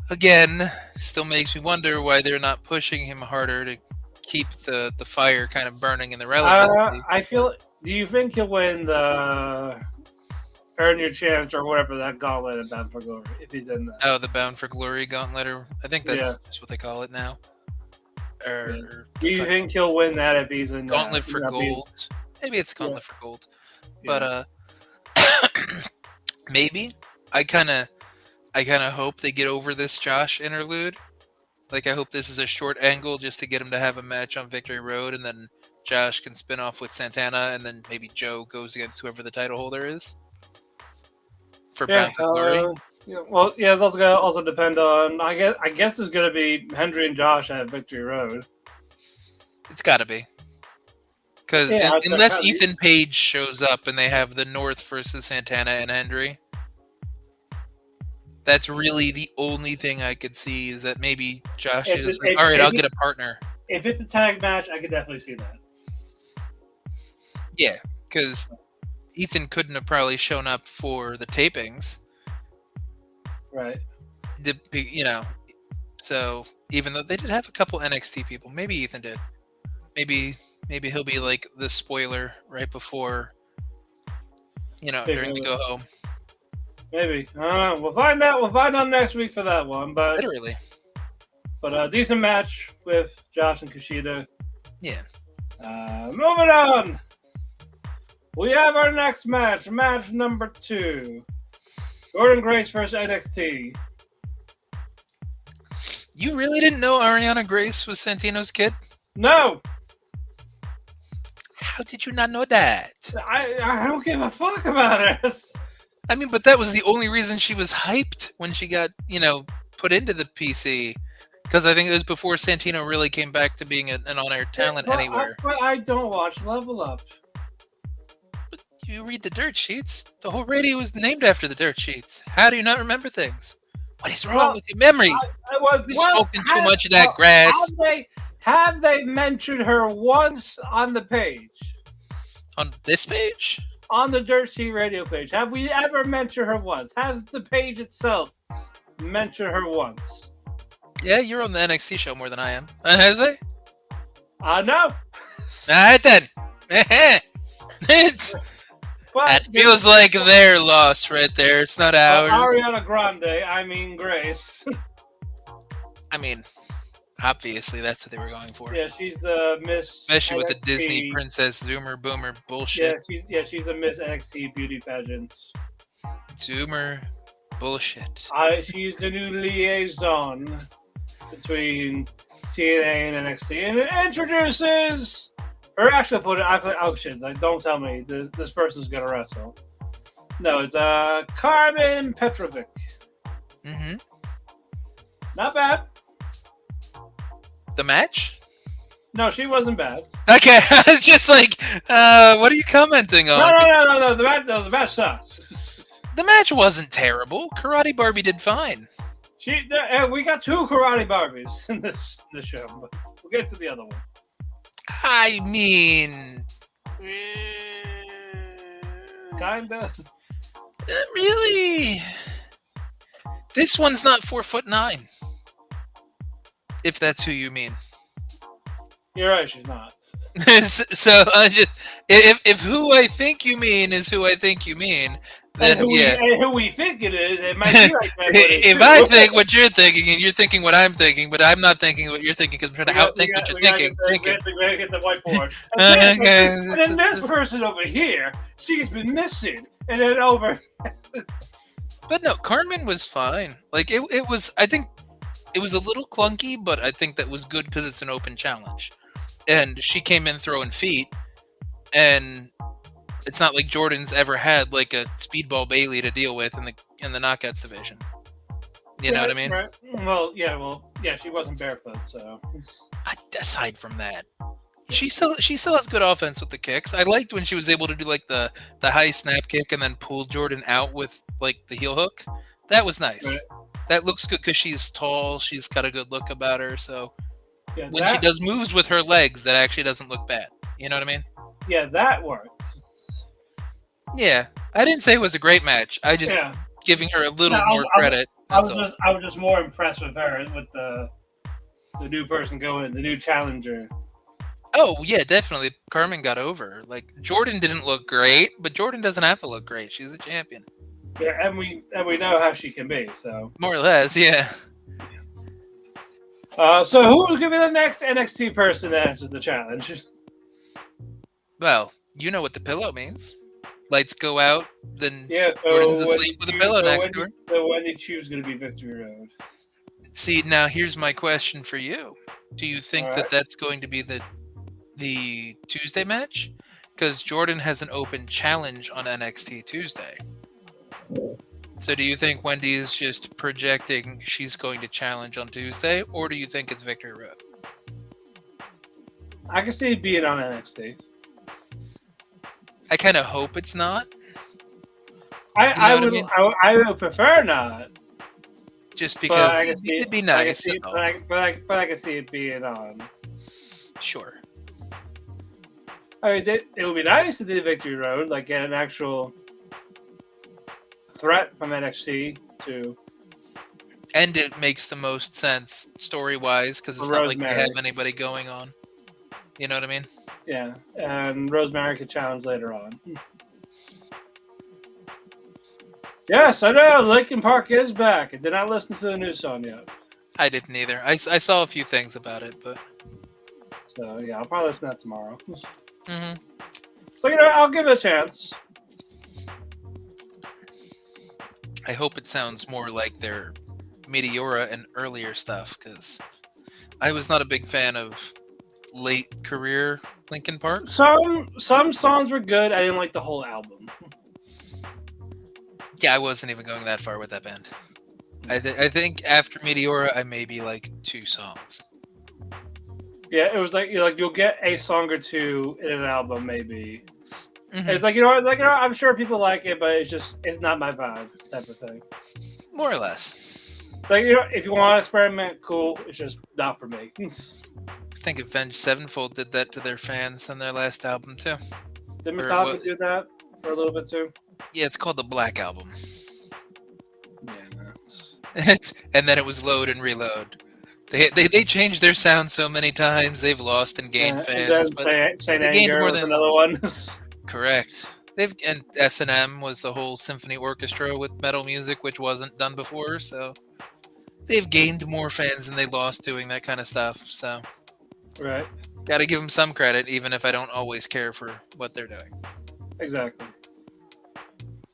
again still makes me wonder why they're not pushing him harder to keep the fire kind of burning in the relevancy. I feel. Do you think he'll win the Earn Your Chance or whatever that gauntlet at Bound for Glory if he's in that? Oh, the Bound for Glory gauntlet, or I think that's what they call it now. Do you think he'll win that if he's in Gauntlet for Gold? Maybe it's Gauntlet for Gold, but maybe I kind of hope they get over this Josh interlude. Like, I hope this is a short angle just to get him to have a match on Victory Road, and then Josh can spin off with Santana, and then maybe Joe goes against whoever the title holder is for Bound for Glory. It's also going to depend on. I guess it's going to be Hendry and Josh at Victory Road. It's got to be, because unless Ethan Page shows up and they have the North versus Santana and Hendry. That's really the only thing I could see is that maybe Josh is like, all right, I'll get a partner. If it's a tag match, I could definitely see that. Yeah, because Ethan couldn't have probably shown up for the tapings. Right. So even though they did have a couple NXT people, maybe Ethan did. Maybe he'll be like the spoiler right before, during the go home. Maybe. We'll find out. We'll find out next week for that one. But literally. But a decent match with Josh and Kushida. Yeah. Moving on. We have our next match. Match number 2. Jordynne Grace versus NXT. You really didn't know Ariana Grace was Santino's kid? No. How did you not know that? I don't give a fuck about it. I mean, but that was the only reason she was hyped when she got, put into the PC. Because I think it was before Santino really came back to being an on-air talent anywhere. But I don't watch Level Up. But you read the dirt sheets. The whole radio was named after the dirt sheets. How do you not remember things? What is wrong with your memory? You've spoken too much of that grass. Have they mentioned her once on the page? On this page? On the Dirt Sheet Radio page. Have we ever mentioned her once? Has the page itself mentioned her once? Yeah, you're on the NXT show more than I am. Has they? No. All right, then. That feels like their loss right there. It's not ours. Ariana Grande, I mean Grace. Obviously, that's what they were going for. Yeah, she's the Miss Especially with the NXT. Disney Princess Zoomer Boomer bullshit. She's a Miss NXT beauty pageant. Zoomer bullshit. She's the new liaison between TNA and NXT, and it introduces. Or actually, oh shit! Like, don't tell me this person's gonna wrestle. No, it's Carmen Petrovic. Mm-hmm. Not bad. The match? No, she wasn't bad. Okay, I was just like, what are you commenting on? No. The match sucks. The match wasn't terrible. Karate Barbie did fine. We got 2 Karate Barbies in this show, but we'll get to the other one. I mean, Kinda. Really? This one's not 4'9". If that's who you mean. You're right, she's not. So I just, if who I think you mean is who I think you mean, then and who we think it is, it might be like that. If I think what you're thinking and you're thinking what I'm thinking, but I'm not thinking what you're thinking because I'm trying to outthink what you're thinking. We gotta get the whiteboard. And then this person over here, she's been missing, and then over. But no, Carmen was fine. Like it was. I think it was a little clunky, but I think that was good because it's an open challenge, and she came in throwing feet, and it's not like Jordynne's ever had like a Speedball Bailey to deal with in the knockouts division. You know what I mean? Right. Well, yeah, she wasn't barefoot, so. Aside from that, she still has good offense with the kicks. I liked when she was able to do like the high snap kick and then pull Jordynne out with like the heel hook. That was nice. Right. That looks good because she's tall. She's got a good look about her. So when she does moves with her legs, that actually doesn't look bad. You know what I mean? Yeah, that works. Yeah, I didn't say it was a great match. I just giving her a little more credit. I was just more impressed with her, with the new person going, the new challenger. Oh yeah, definitely. Carmen got over. Like Jordynne didn't look great, but Jordynne doesn't have to look great. She's a champion. Yeah, and we know how she can be. So more or less, yeah. So who's gonna be the next NXT person that answers the challenge? Well, you know what the pillow means. Lights go out, then so Jordynne's asleep with a pillow next to her. So when did choose going to be Victory Road? See, now here's my question for you. Do you think that that's going to be the Tuesday match? Because Jordynne has an open challenge on NXT Tuesday. So do you think Wendy is just projecting she's going to challenge on Tuesday, or do you think it's Victory Road? I can see it being on NXT. I kind of hope it's not. I would prefer not. Just because it'd be nice. But I can see it being on. Sure. I mean, it would be nice to do the Victory Road, like get an actual threat from NXT to. And it makes the most sense story-wise because it's not like they have anybody going on. You know what I mean? Yeah, and Rosemary could challenge later on. Yes, I know. Linkin Park is back. I did not listen to the new song yet. I didn't either. I saw a few things about it, but. So yeah, I'll probably listen to that tomorrow. Mm-hmm. So I'll give it a chance. I hope it sounds more like their Meteora and earlier stuff, because I was not a big fan of late career Linkin Park. Some songs were good. I didn't like the whole album. Yeah, I wasn't even going that far with that band. I think after Meteora, I maybe like 2 songs. Yeah, it was like you'll get a song or 2 in an album, maybe. Mm-hmm. It's like I'm sure people like it, but it's not my vibe type of thing. More or less. Like if you want to experiment, cool. It's just not for me. I think Avenged Sevenfold did that to their fans on their last album too. Did Metallica do that for a little bit too? Yeah, it's called the Black Album. Yeah, and then it was Load and Reload. They changed their sound so many times. They've lost and gained fans, but they gained more than another one. Correct. And S&M was the whole symphony orchestra with metal music, which wasn't done before. So they've gained more fans than they lost doing that kind of stuff. So Right. got to give them some credit, even if I don't always care for what they're doing. Exactly.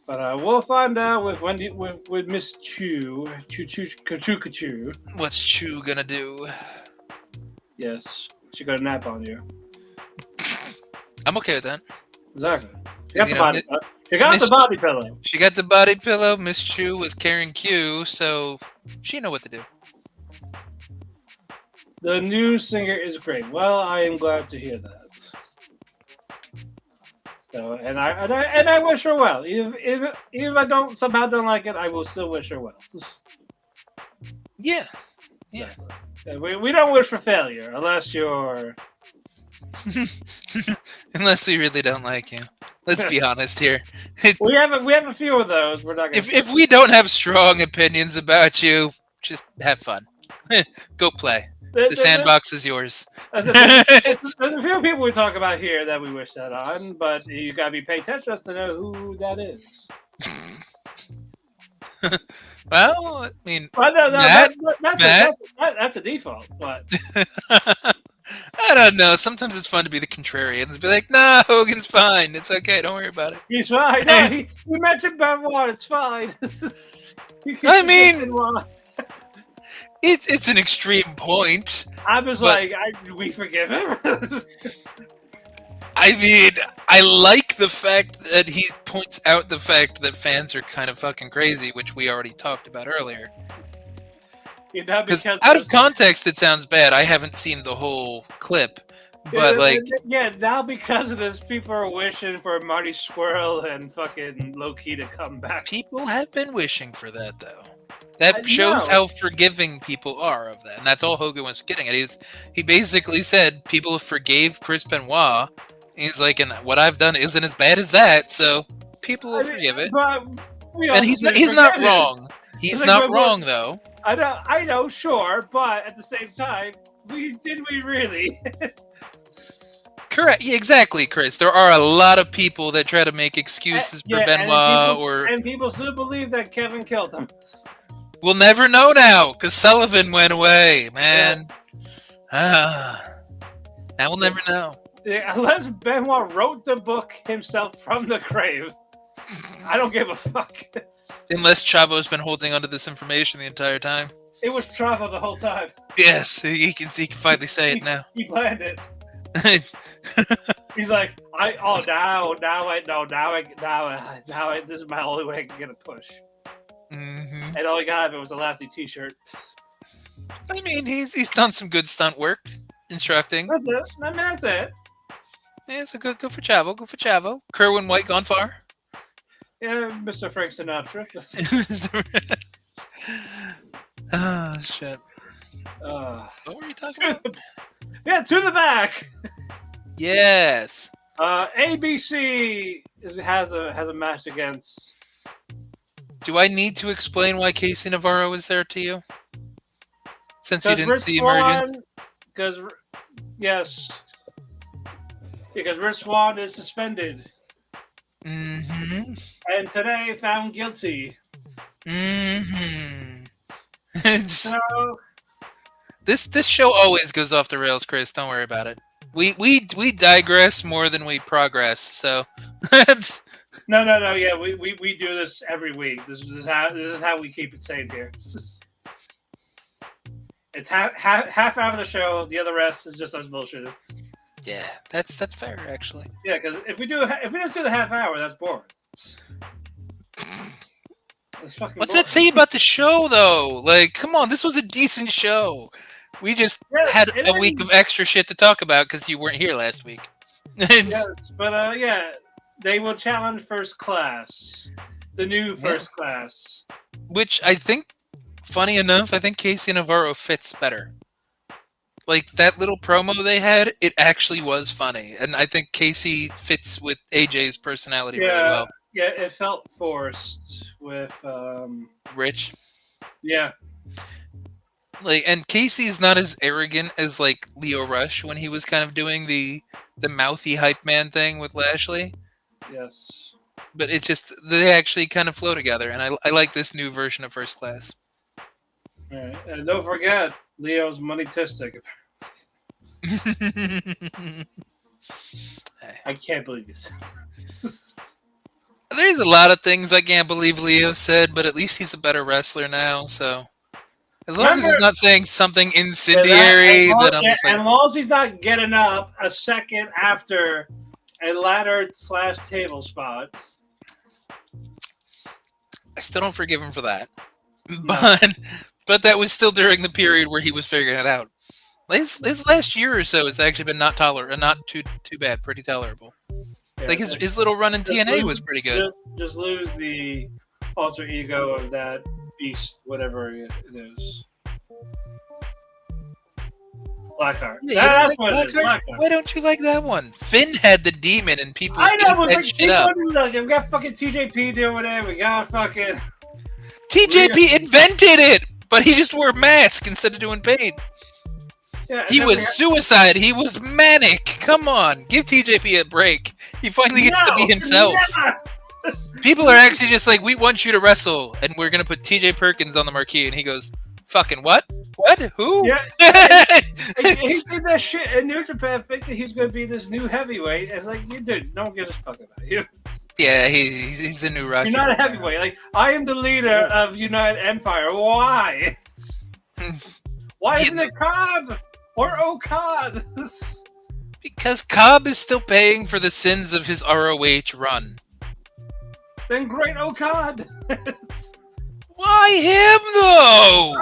But we'll find out with Wendy, with Miss Chu, Chu. What's Chu gonna do? Yes, she got a nap on you. I'm okay with that. Exactly. She got, You the, know, body, she got the body pillow. She got the body pillow. Miss Chu was carrying Q, so she know what to do. The new singer is great. Well, I am glad to hear that. So, and I wish her well. Even if I don't like it, I will still wish her well. Yeah. We don't wish for failure unless you're. Unless we really don't like you. Let's be honest here. We have a few of those. We're not. If we don't have strong opinions about you, just have fun. Go play. The sandbox is yours. There's a few people we talk about here that we wish that on, but you gotta be paying attention just to know who that is. Well, I mean, that's a default. But I don't know. Sometimes it's fun to be the contrarian. Be like, nah, Hogan's fine. It's okay. Don't worry about it. He's fine. No, he mentioned Benoit. It's fine. I mean, it's an extreme point. I was like, we forgive him. I mean, I like the fact that he points out the fact that fans are kind of fucking crazy, which we already talked about earlier. Because out of context, it sounds bad. I haven't seen the whole clip, but now because of this, people are wishing for Marty Squirrel and fucking Loki to come back. People have been wishing for that, though. That shows how forgiving people are of that, and that's all Hogan was getting at. He basically said people forgave Chris Benoit. He's like, and what I've done isn't as bad as that, so people will forgive it. And he's not wrong. He's not wrong, though. I know, sure, but at the same time, did we really? Correct. Yeah, exactly, Chris. There are a lot of people that try to make excuses for Benoit, and people still believe that Kevin killed him. We'll never know now, because Sullivan went away, man. Yeah. Now we'll never know. Yeah, unless Benoit wrote the book himself from the grave, I don't give a fuck. Unless Chavo's been holding onto this information the entire time. It was Chavo the whole time. Yes, he can finally say it now. He planned it. He's like, now this is my only way I can get a push. Mm-hmm. And all he got of it was a Lassie t-shirt. I mean, he's done some good stunt work, instructing. That's it. I mean, that's it. Yeah, so good for Chavo. Good for Chavo. Kerwin White gone far. Yeah, Mr. Frank Sinatra. Oh, shit. What were you talking about? Yeah, to the back. Yes. ABC has a match against. Do I need to explain why Casey Navarro is there to you? Since you didn't see Emergence? Yes. Because Rich Swann is suspended. Mm-hmm. And today found guilty. Mm-hmm. So this show always goes off the rails, Chris. Don't worry about it. We digress more than we progress. So No. Yeah, we do this every week. This is how we keep it safe here. It's half out of the show. The other rest is just us bullshitting. Yeah, that's fair actually. Yeah, because if we just do the half hour, that's boring. That's fucking. What's boring. that say about the show though? Like, come on, this was a decent show. We just had a week of extra shit to talk about because you weren't here last week. Yes, but they will challenge First Class, the new First Class. Which I think, funny enough, I think Casey Navarro fits better. Like, that little promo they had, it actually was funny. And I think Casey fits with AJ's personality really well. Yeah, it felt forced with... Rich? Yeah. Like, and Casey's not as arrogant as, like, Leo Rush when he was kind of doing the mouthy hype man thing with Lashley. Yes. But it just, they actually kind of flow together. And I like this new version of First Class. Right. And don't forget Leo's money tistic. I can't believe this. There's a lot of things I can't believe Leo said, but at least he's a better wrestler now. So as long as he's not saying something incendiary, then I'm just like, as long as he's not getting up a second after a ladder/table spot. I still don't forgive him for that. But that was still during the period where he was figuring it out. His last year or so has actually been not too bad, pretty tolerable. Yeah, like his little run in TNA was pretty good. Just lose the alter ego of that beast, whatever it is. Blackheart. Yeah, that's what it is. Blackheart. Why don't you like that one? Finn had the demon, and people I know, but that shit up. Look, we got fucking TJP doing it. We got fucking TJP invented it, but he just wore a mask instead of doing paint. Yeah, he was suicide. He was manic. Come on, give TJP a break. He finally gets to be himself. People are actually just like, we want you to wrestle, and we're gonna put TJ Perkins on the marquee, and he goes, "Fucking what? What? Who?" Yeah, he did that shit in New Japan, thinking he's gonna be this new heavyweight. It's like, you dude, no one gives a fuck about you. Yeah, he's the new Rocky. You're not a heavyweight. Like, I am the leader of United Empire. Why? Why isn't it Cobb or Okad? Because Cobb is still paying for the sins of his ROH run. Then great Okad. Why him though?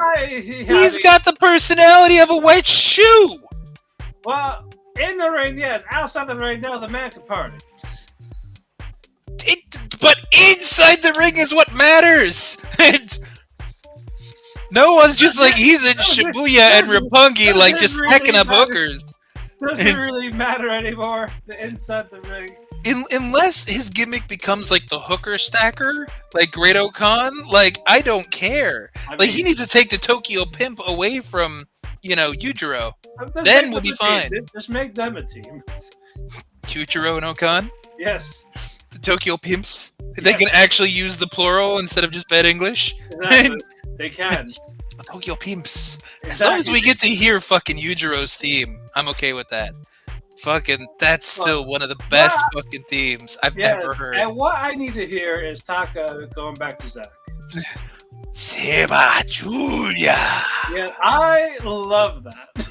He's got the personality of a wet shoe. Well, in the ring, yes. Outside the ring, no. The man can party. But inside the ring is what matters. No one's just like, he's in Shibuya and Roppongi, like just hacking up hookers. Doesn't really matter anymore. The inside the ring. Unless his gimmick becomes like the hooker stacker, like Great Okan, like I don't care. He needs to take the Tokyo Pimp away from, Yujiro. Then we'll be fine. Just make them a team. Yujiro and Okan? Yes. The Tokyo Pimps? Yes. They can actually use the plural instead of just bad English? Exactly. They can. Tokyo Pimps. Exactly. As long as we get to hear fucking Yujiro's theme, I'm okay with that. Fucking, that's still one of the best fucking themes I've ever heard. And what I need to hear is Taka going back to Zach. Seba Julia. Yeah, I love that.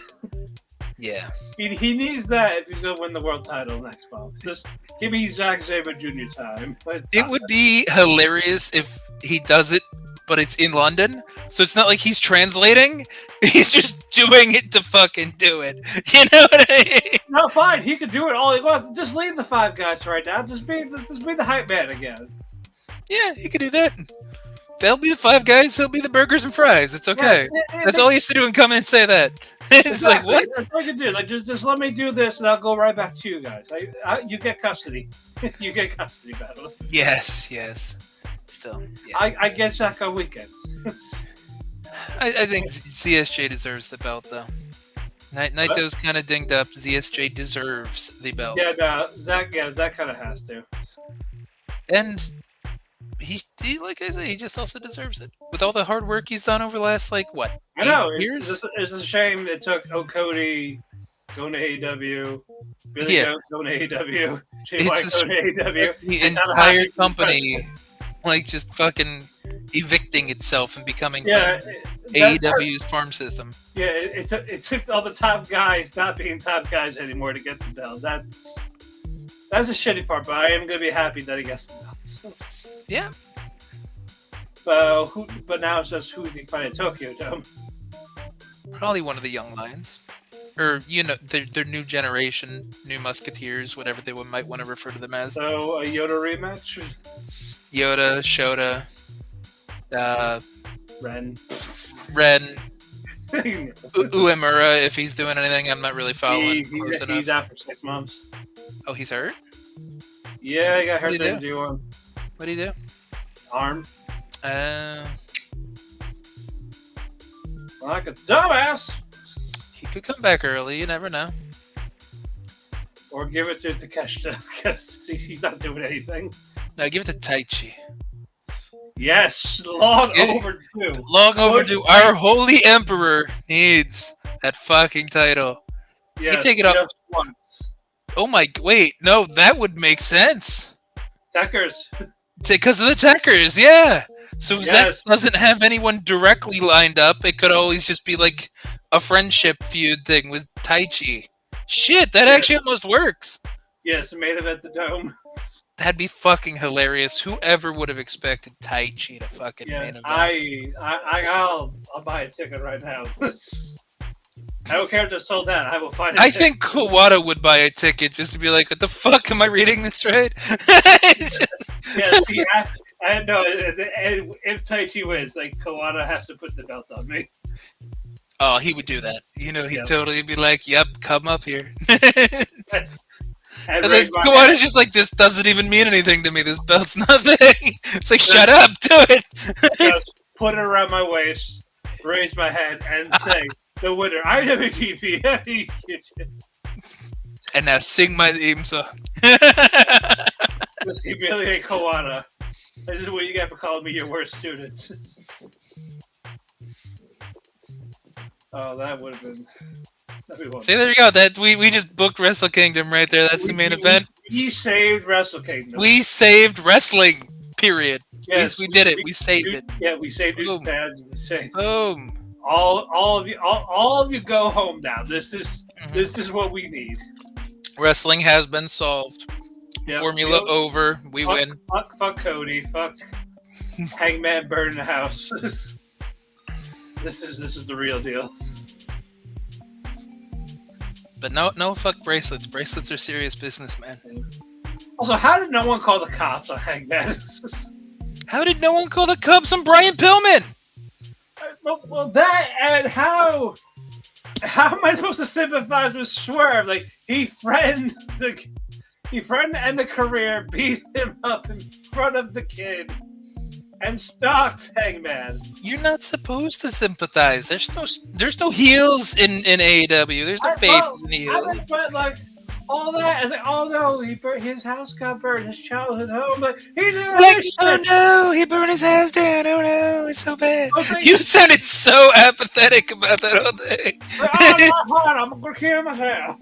Yeah. He needs that if he's going to win the world title next month. Just give me Zack Sabre Jr. time. It would be hilarious if he does it, but it's in London, so it's not like he's translating. He's just doing it to fucking do it. You know what I mean? No, fine. He could do it all he wants. Just leave the five guys right now. Just be the hype man again. Yeah, he could do that. They'll be the five guys. He'll be the burgers and fries. It's okay. Yeah, that's all he has to do and come in and say that. It's exactly. Like, what? That's what you do. Like, just let me do this, and I'll go right back to you guys. You get custody. You get custody battle. Yes. Still, yeah. I get Zach on weekends. I think ZSJ deserves the belt, though. Naito's kind of dinged up. ZSJ deserves the belt. Yeah, no, Zach kind of has to. And he, like I say, he just also deserves it. With all the hard work he's done over the last, I know, years? It's a shame it took Cody going to AEW, Billy Jones going to AEW, Jay White going to AEW. The entire company, just fucking evicting itself and becoming AEW's farm system. Yeah, it took all the top guys not being top guys anymore to get the belt. That's a shitty part, but I am going to be happy that he gets the belt. Yeah. But now it's just who's he fighting Tokyo Dome? Probably one of the young lions. Or, their new generation, new musketeers, whatever they might want to refer to them as. So, a Yoda rematch? Yoda, Shota, Ren. Uemura, if he's doing anything, I'm not really following close enough. He's out for 6 months. Oh, he's hurt? Yeah, he got hurt there in G1. What'd he do? Arm. Like a dumbass! He could come back early, you never know. Or give it to Takeshita, because he's not doing anything. No, give it to Taichi. Yes, long overdue. Long overdue. Our holy emperor needs that fucking title. Yes, he take it up just once. Oh my! Wait, no, that would make sense. Techers. Because of the Techers, yeah. So if Yes. Zach doesn't have anyone directly lined up, it could always just be like a friendship feud thing with Taichi. Shit, that actually almost works. Yes, main event the Dome. That'd be fucking hilarious. Whoever would have expected Taichi to fucking main event? I'll buy a ticket right now. I don't care if they're sold out. I will find. I think Kawada would buy a ticket just to be like, "What the fuck? Am I reading this right?" Yes, he has to. I know. If Taichi wins, like Kawada has to put the belt on me. Oh, he would do that. You know, he'd totally be like, "Yep, come up here." And then Kawada's just like, "This doesn't even mean anything to me. This belt's nothing." It's like, shut up, do it. Just put it around my waist, raise my head, and say, "The winner, IWGP Heavy Kitchen." And now sing my theme song. Just humiliate Kawada. This is what you get for calling me your worst student. Oh, that would have been. See, there you go. That we just booked Wrestle Kingdom right there. That's the main event. We saved Wrestle Kingdom. We saved wrestling. Period. Yes, we did it. We saved it. Yeah, we saved it. Boom. All of you go home now. This is what we need. Wrestling has been solved. Yep. Formula over. We win. Fuck Cody. Fuck Hangman burn the house. This is the real deal. But no fuck bracelets. Bracelets are serious business, man. Also, how did no one call the cops on Hangman? How did no one call the cops on Brian Pillman? Well, that and how am I supposed to sympathize with Swerve? Like he threatened to end the career, beat him up in front of the kid, and stalked Hangman. You're not supposed to sympathize. There's no heels in AEW. There's no faces in heels. But like all that, and like, oh no, his house got burned, his childhood home. Like he didn't. Like, oh no, he burned his house down. Oh no, it's so bad. You sounded so apathetic about that whole thing. I'm gonna kill myself.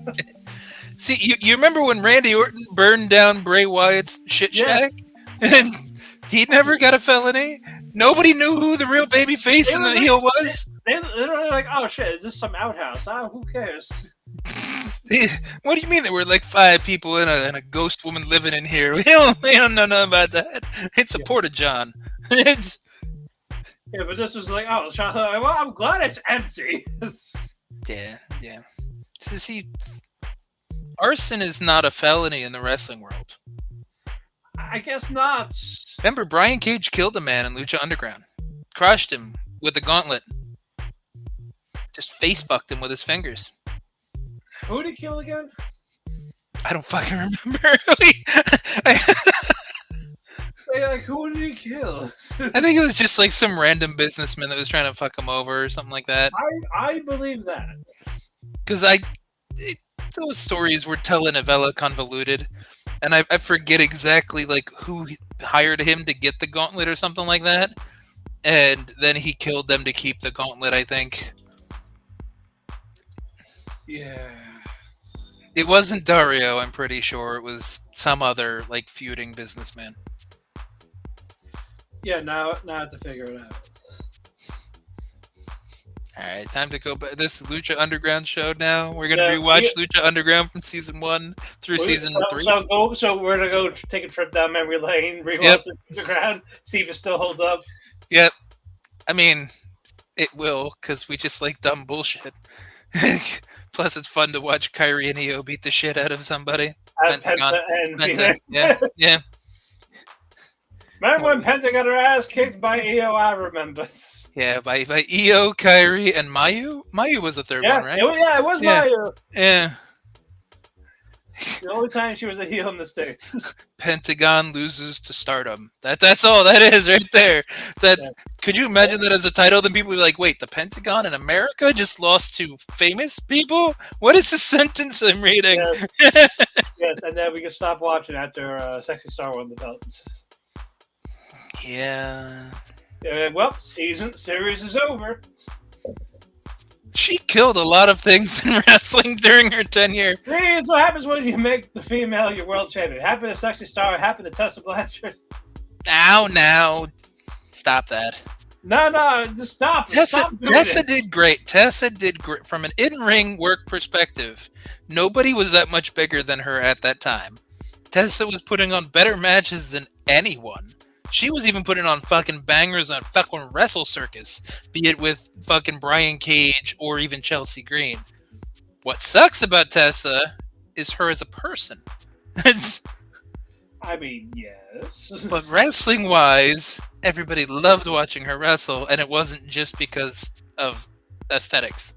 See, you remember when Randy Orton burned down Bray Wyatt's shit shack? And he never got a felony? Nobody knew who the real baby face in the heel was? They were like, oh shit, is this some outhouse? Oh, who cares? What do you mean there were like 5 people and a ghost woman living in here? We don't know nothing about that. It's a porta-john. Yeah, but this was like, oh, well, I'm glad it's empty. Yeah. So see, arson is not a felony in the wrestling world. I guess not. Remember, Brian Cage killed a man in Lucha Underground. Crushed him with a gauntlet. Just face-fucked him with his fingers. Who did he kill again? I don't fucking remember. Like, who did he kill? I think it was just like some random businessman that was trying to fuck him over or something like that. I believe that. Because those stories were telenovela convoluted. And I forget exactly like who hired him to get the gauntlet or something like that. And then he killed them to keep the gauntlet, I think. Yeah. It wasn't Dario, I'm pretty sure. It was some other like feuding businessman. Yeah, now I have to figure it out. Alright, time to go back. This is Lucha Underground show now. We're gonna rewatch Lucha Underground from season 1 through season 3. So we're gonna go take a trip down memory lane, rewatch Underground, see if it still holds up. Yep. I mean, it will, because we just like dumb bullshit. Plus, it's fun to watch Kyrie and Io beat the shit out of somebody. Penta. Yeah. Remember when Penta got her ass kicked by Io? I remember. Yeah, by Io, Kyrie, and Mayu. Mayu was the third one, right? It was Mayu. Yeah. The only time she was a heel in the States. Pentagon loses to Stardom. That's all that is right there. Could you imagine that as a title? Then people would be like, wait, the Pentagon in America just lost to famous people? What is the sentence I'm reading? Yes, and then we can stop watching after Sexy Star won the belt. Yeah. Well, series is over. She killed a lot of things in wrestling during her tenure. See, it's what happens when you make the female your world champion. Happen to Sexy Star, happen to Tessa Blanchard. Ow, now. Stop that. No, just stop. Tessa did great. Tessa did great. From an in-ring work perspective, nobody was that much bigger than her at that time. Tessa was putting on better matches than anyone. She was even putting on fucking bangers on fucking Wrestle Circus, be it with fucking Brian Cage or even Chelsea Green. What sucks about Tessa is her as a person. I mean, yes. But wrestling-wise, everybody loved watching her wrestle, and it wasn't just because of aesthetics.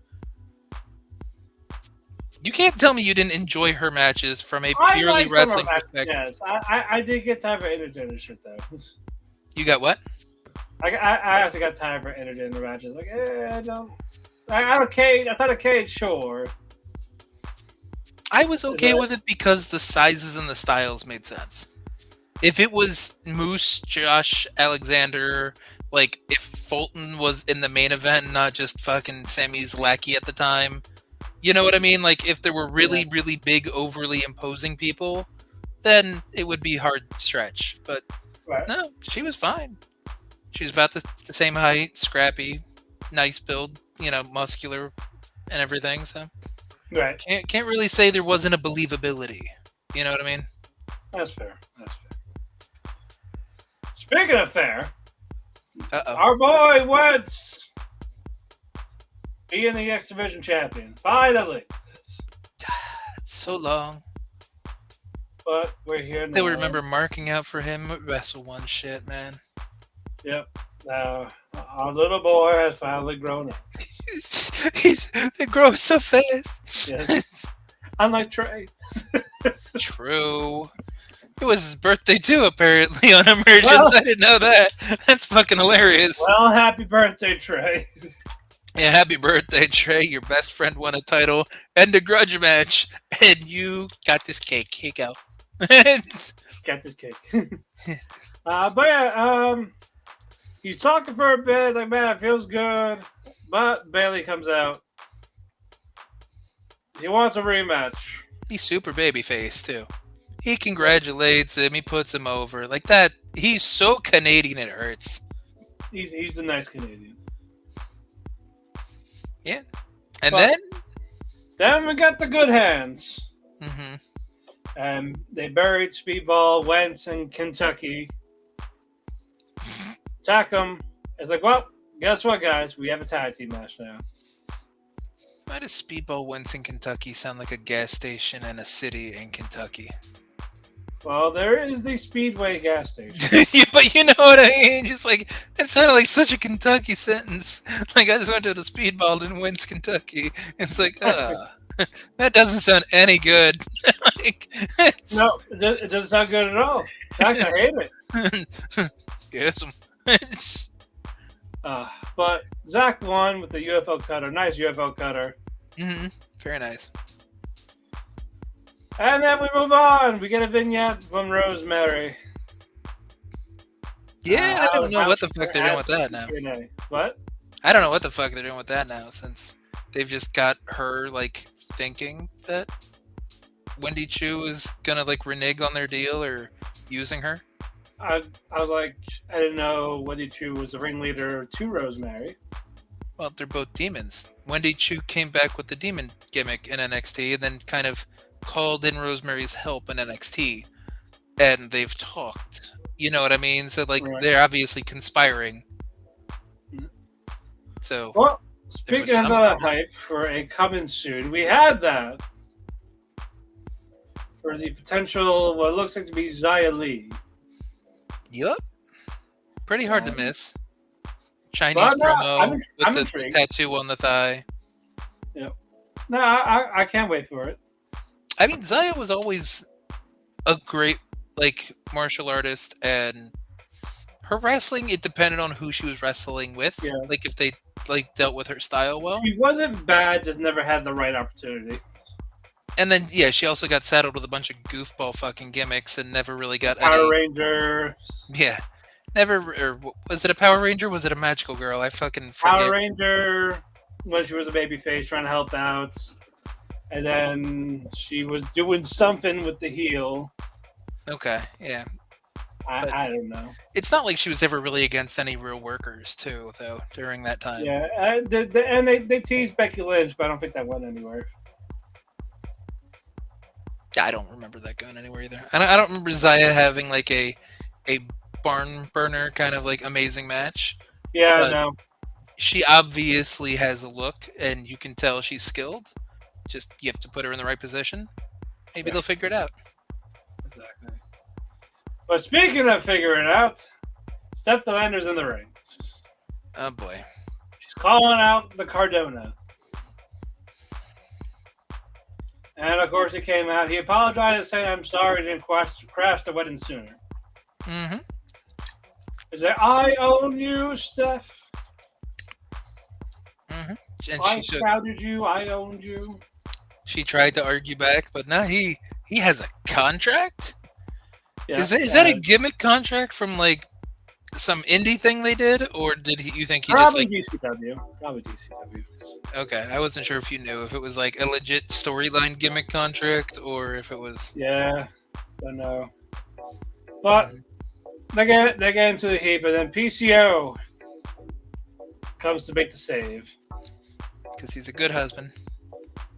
You can't tell me you didn't enjoy her matches from a purely wrestling perspective. Yes, I did get tired of intergender shit, though. You got what? I actually got tired of intergender matches. Like, I don't... I thought a cage, sure. I was okay with it because the sizes and the styles made sense. If it was Moose, Josh, Alexander, like if Fulton was in the main event, not just fucking Sammy's lackey at the time, you know what I mean? Like if there were really, really big, overly imposing people, then it would be hard to stretch. But no, she was fine. She was about the same height, scrappy, nice build, muscular and everything. So right, can't really say there wasn't a believability. You know what I mean? That's fair. Speaking of fair, our boy Wentz being the X Division champion. Finally. It's so long. But we're here now. They would remember marking out for him at Wrestle One shit, man. Yep. Now, our little boy has finally grown up. They grow so fast. Yes. Unlike Trey. True. It was his birthday too, apparently, on Emergence. Well, I didn't know that. That's fucking hilarious. Well, happy birthday, Trey. Yeah, happy birthday, Trey. Your best friend won a title and a grudge match, and you got this cake. Here you go. Got this cake. But yeah, he's talking for a bit, like, man, it feels good. But Bailey comes out. He wants a rematch. He's super babyface, too. He congratulates him. He puts him over. Like that. He's so Canadian, it hurts. He's a nice Canadian. Yeah. And then we got the good hands. Mm-hmm. And they buried Speedball, Wentz, in Kentucky. Attack him. It's like, well, guess what, guys? We have a tag team match now. Why does Speedball Wentz in Kentucky sound like a gas station and a city in Kentucky? Well, there is the Speedway gas station. Yeah, but you know what I mean? Just like, it sounded like such a Kentucky sentence. Like, I just went to the Speedball in Wentz, Kentucky. It's like, that doesn't sound any good. Like, no, it doesn't sound good at all. I hate it. Yes. But Zach won with the UFO cutter. Nice UFO cutter. Mm-hmm. Very nice. And then we move on. We get a vignette from Rosemary. Yeah, I don't know what the fuck they're doing with that now. What? I don't know what the fuck they're doing with that now, since they've just got her, like, thinking that Wendy Chu is gonna, like, renege on their deal or using her. I was like, I didn't know Wendy Chu was the ringleader to Rosemary. Well, they're both demons. Wendy Chu came back with the demon gimmick in NXT and then kind of called in Rosemary's help in NXT. And they've talked. You know what I mean? So, like, they're obviously conspiring. So, well, speaking of the hype for a coming soon, we had that for the potential, what looks like to be Xia Li. Yup. Pretty hard to miss. Chinese promo with the tattoo on the thigh. Yep. No, I can't wait for it. I mean, Xia was always a great, like, martial artist, and her wrestling, it depended on who she was wrestling with. Yeah. Like, if they, like, dealt with her style well. She wasn't bad, just never had the right opportunity. And then, yeah, she also got saddled with a bunch of goofball fucking gimmicks and never really got Power Ranger. Yeah. Never, or was it a Power Ranger? Was it a magical girl? I fucking Power forget. Ranger when she was a babyface trying to help out, and then she was doing something with the heel. Okay, yeah. But I don't know. it's not like she was ever really against any real workers, too, though, during that time. Yeah, and they teased Becky Lynch, but I don't think that went anywhere. I don't remember that going anywhere either. I don't remember Zaya having like a barn burner kind of like amazing match. Yeah, But no, she obviously has a look, and you can tell she's skilled. Just you have to put her in the right position. Maybe they'll figure it out. exactly. But speaking of figuring out, Steph Delander's in the ring. Oh boy. She's calling out the Cardona. And of course, he came out. He apologized, saying, "I'm sorry, I didn't crash the wedding sooner." Mm-hmm. Is that I own you, Steph? Mm-hmm. And I scouted you. I owned you. she tried to argue back, but no, he has a contract. Yeah, Is that a gimmick contract from like some indie thing they did, or did you think he just probably like? DCW? Probably DCW. Okay, I wasn't sure if you knew if it was like a legit storyline gimmick contract or if it was. Yeah, don't know. But they get into the heat, but then PCO comes to make the save. Because he's a good husband.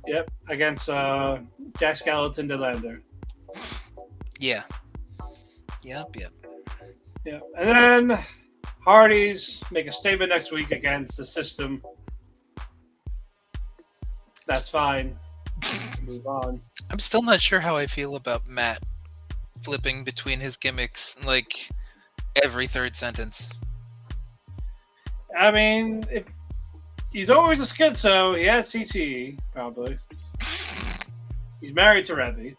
Yep, against Jack Skeleton Delander. Yeah. Yep. Yep, and then Hardys make a statement next week against the System. That's fine. Move on. I'm still not sure how I feel about Matt flipping between his gimmicks like every third sentence. I mean, if he's always a schizo, he has CTE, probably. He's married to Rebby.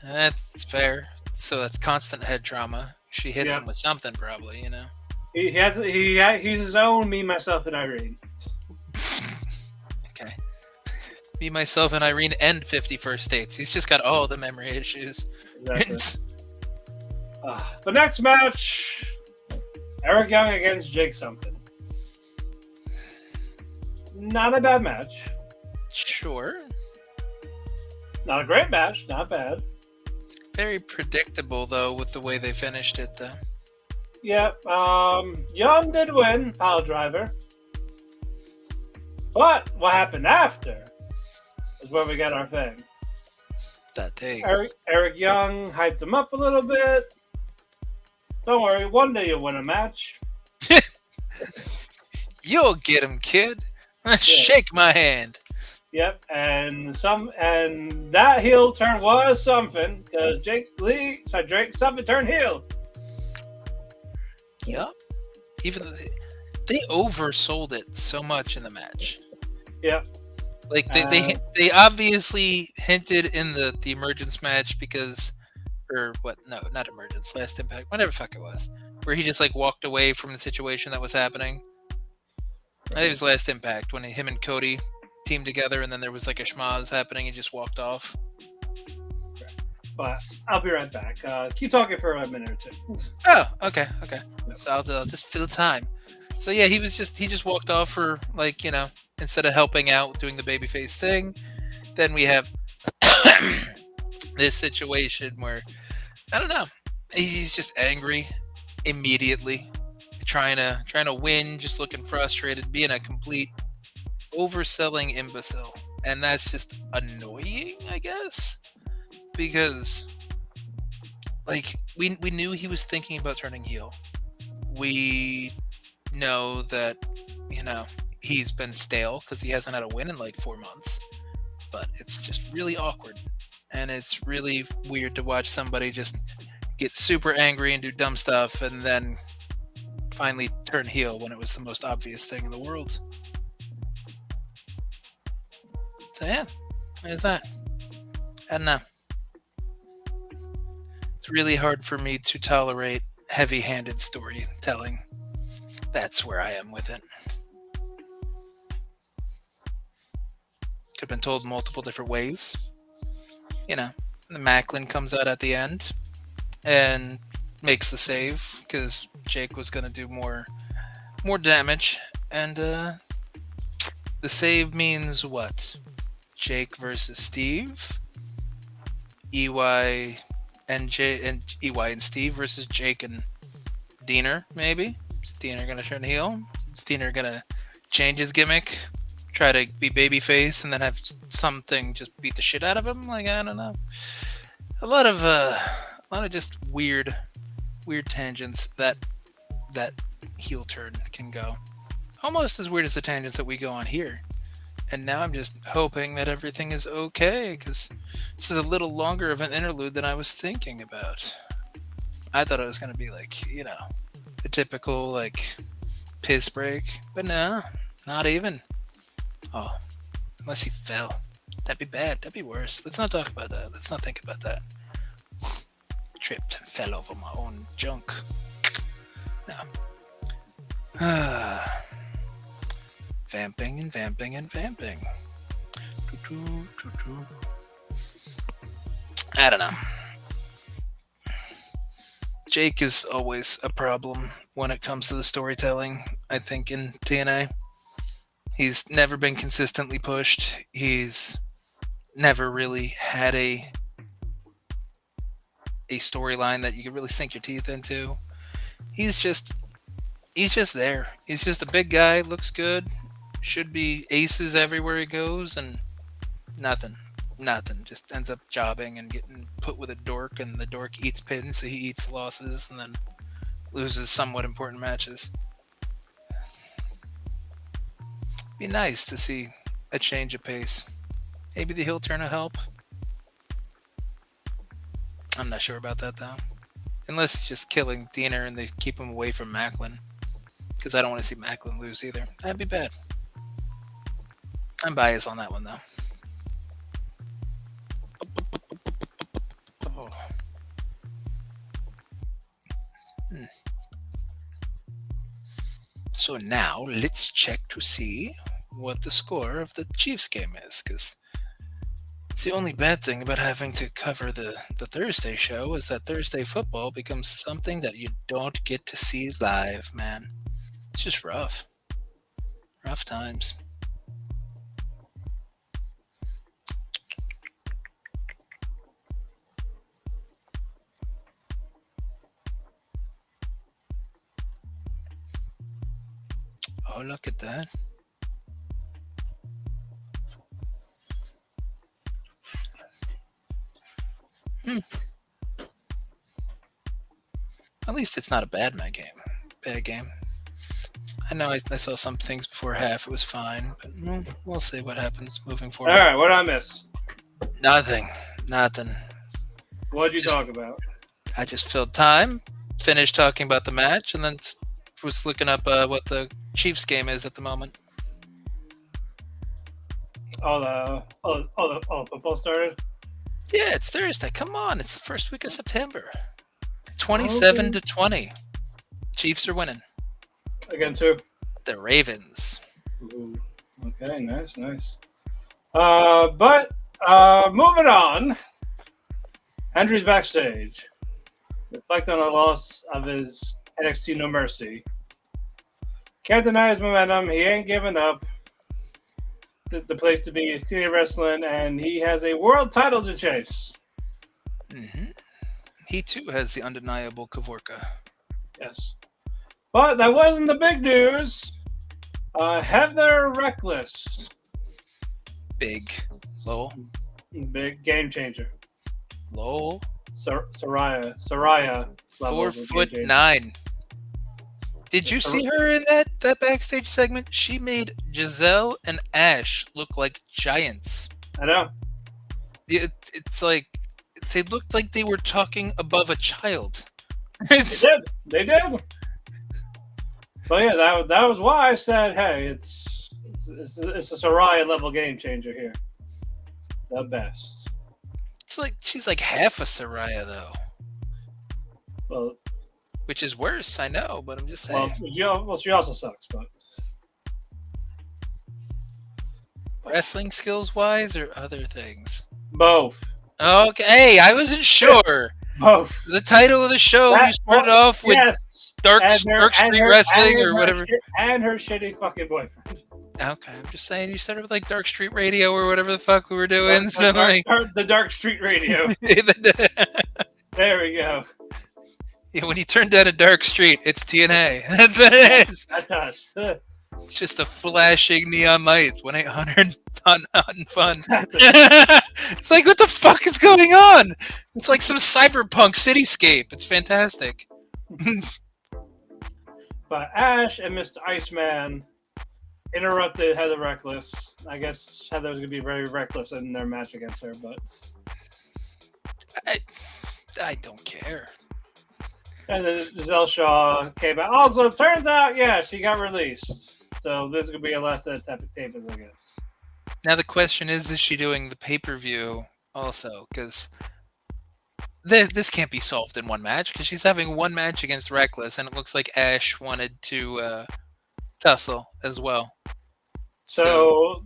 That's fair. So that's constant head trauma. She hits him with something, probably, you know. He's his own me, myself, and Irene. Okay. Me, myself, and Irene, and 51st Dates. He's just got all the memory issues. Exactly. The next match, Eric Young against Jake something. Not a bad match. Sure. Not a great match. Not bad. Very predictable, though, with the way they finished it, though. Yep. Young did win, pile driver. But what happened after is where we got our thing. That day. Eric Young hyped him up a little bit. Don't worry, one day you'll win a match. You'll get him, kid. Shake my hand. Yep, and that heel turn was something because Drake something turned heel. Yep. Even they oversold it so much in the match. Yep. Like they obviously hinted in the emergence match because, or what? No, not emergence. Last Impact, whatever the fuck it was, where he just like walked away from the situation that was happening. I think it was Last Impact when him and Cody teamed together, and then there was like a schmaz happening. He just walked off. But I'll be right back. Keep talking for a minute or two. Oh, okay. So I'll just fill time. So yeah, he just walked off for like, you know, instead of helping out doing the babyface thing. Then we have this situation where I don't know. He's just angry immediately, trying to win, just looking frustrated, being a complete overselling imbecile, and that's just annoying, I guess, because like we knew he was thinking about turning heel. We know that, you know, he's been stale because he hasn't had a win in like 4 months, but it's just really awkward, and it's really weird to watch somebody just get super angry and do dumb stuff and then finally turn heel when it was the most obvious thing in the world. So yeah, there's that. And it's really hard for me to tolerate heavy-handed storytelling. That's where I am with it. Could have been told multiple different ways. You know, the Macklin comes out at the end, and makes the save because Jake was gonna do more damage, and the save means what? Jake versus Steve. EY and Steve versus Jake and Diener, maybe. Is Diener gonna turn heel? Is Diener gonna change his gimmick? Try to be babyface and then have something just beat the shit out of him? Like, I don't know. A lot of just weird tangents that heel turn can go. Almost as weird as the tangents that we go on here. And now I'm just hoping that everything is okay, because this is a little longer of an interlude than I was thinking about. I thought it was going to be like, a typical, like, piss break. But no, not even. Oh, unless he fell. That'd be bad. That'd be worse. Let's not talk about that. Let's not think about that. Tripped and fell over my own junk. No. Vamping and vamping and vamping. I don't know. Jake is always a problem when it comes to the storytelling, I think, in TNA. He's never been consistently pushed. He's never really had a storyline that you can really sink your teeth into. He's just there. He's just a big guy, looks good, should be aces everywhere he goes, and nothing. Just ends up jobbing and getting put with a dork, and the dork eats pins, so he eats losses, and then loses somewhat important matches. Be nice to see a change of pace. Maybe the heel turn will help. I'm not sure about that, though. Unless it's just killing Diener and they keep him away from Macklin. Because I don't want to see Macklin lose either. That'd be bad. I'm biased on that one, though. Oh. So now let's check to see what the score of the Chiefs game is. Because it's the only bad thing about having to cover the Thursday show is that Thursday football becomes something that you don't get to see live, man. It's just rough. Rough times. Oh, look at that. At least it's not a bad game. I know I saw some things before half. It was fine, but we'll see what happens moving forward. All right, what did I miss? Nothing. What did you talk about? I just filled time, finished talking about the match, and then was looking up what the Chiefs game is at the moment. Football started? Yeah, it's Thursday. Come on, it's the first week of September. 27-20. Chiefs are winning. Against who? The Ravens. Ooh. Okay, nice. But moving on. Hendry's backstage. Reflect on the loss of his NXT No Mercy. Can't deny his momentum. He ain't giving up. The place to be is TNA Wrestling, and he has a world title to chase. Mm-hmm. He too has the undeniable Kavorka. Yes. But that wasn't the big news. Heather Reckless. Big. Low. Big game changer. Low. Soraya. 4'9". Did you see her in that backstage segment? She made Giselle and Ash look like giants. I know. It's like they looked like they were talking above a child. They did. But yeah, that was why I said, hey, it's a Soraya level game changer here. The best. It's like she's like half a Soraya though. Well, which is worse, I know, but I'm just saying. Well, she also sucks, but wrestling skills wise or other things? Both. Okay, I wasn't sure. Both. The title of the show, you started off with Dark Street Wrestling or whatever. And her shitty fucking boyfriend. Okay, I'm just saying you started with like Dark Street Radio or whatever the fuck we were doing. The Dark Street Radio. There we go. Yeah, when you turn down a dark street, it's TNA. That's what it is. That does. It's just a flashing neon light. 1-800 Hot and Fun. It's like, what the fuck is going on? It's like some cyberpunk cityscape. It's fantastic. But Ash and Mr. Iceman interrupted Heather Reckless. I guess Heather was going to be very reckless in their match against her, but I don't care. And then Giselle Shaw came out. Also, it turns out, yeah, she got released. So this is going to be a last set of Epic Tables, I guess. Now the question is she doing the pay-per-view also? Because this can't be solved in one match, because she's having one match against Reckless, and it looks like Ash wanted to tussle as well. So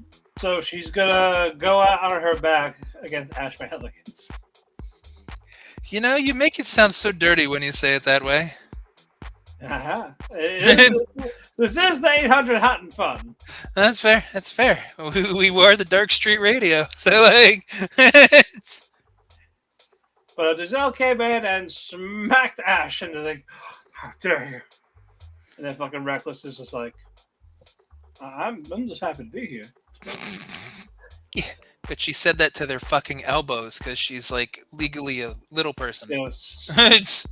she's going to go out on her back against Ash by Elegance. You know, you make it sound so dirty when you say it that way. Uh-huh. This is the 800 Hot and Fun. That's fair. That's fair. We were the Dark Street Radio. So, like... But Giselle came in and smacked Ash into the... How dare you? And then fucking Reckless is just like... I'm just happy to be here. Yeah. But she said that to their fucking elbows because she's like legally a little person. Yes.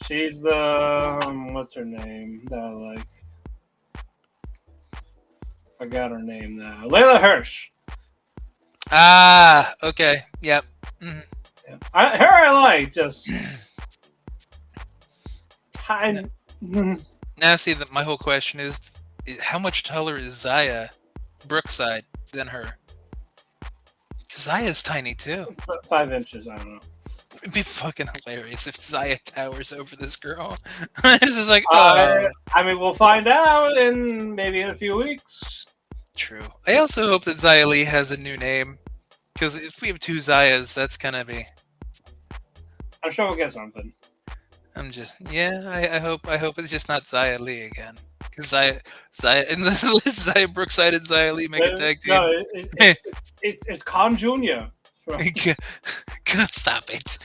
She's the what's her name? That forgot her name now. Layla Hirsch. Ah, okay. Yep. Mm-hmm. Yeah. I like just kind. Now, see that my whole question is how much taller is Zaya Brookside than her? Zaya's tiny too. 5 inches, I don't know. It'd be fucking hilarious if Zaya towers over this girl. This is like, oh. I mean, we'll find out in maybe in a few weeks. True. I also hope that Xia Li has a new name, because if we have 2 Zayas, that's gonna be. I'm sure we'll get something. I'm just, I hope it's just not Xia Li again. Because Zaya and Zaya Brookside and Xia Li make a tag team. No, it's Khan Jr. Stop it.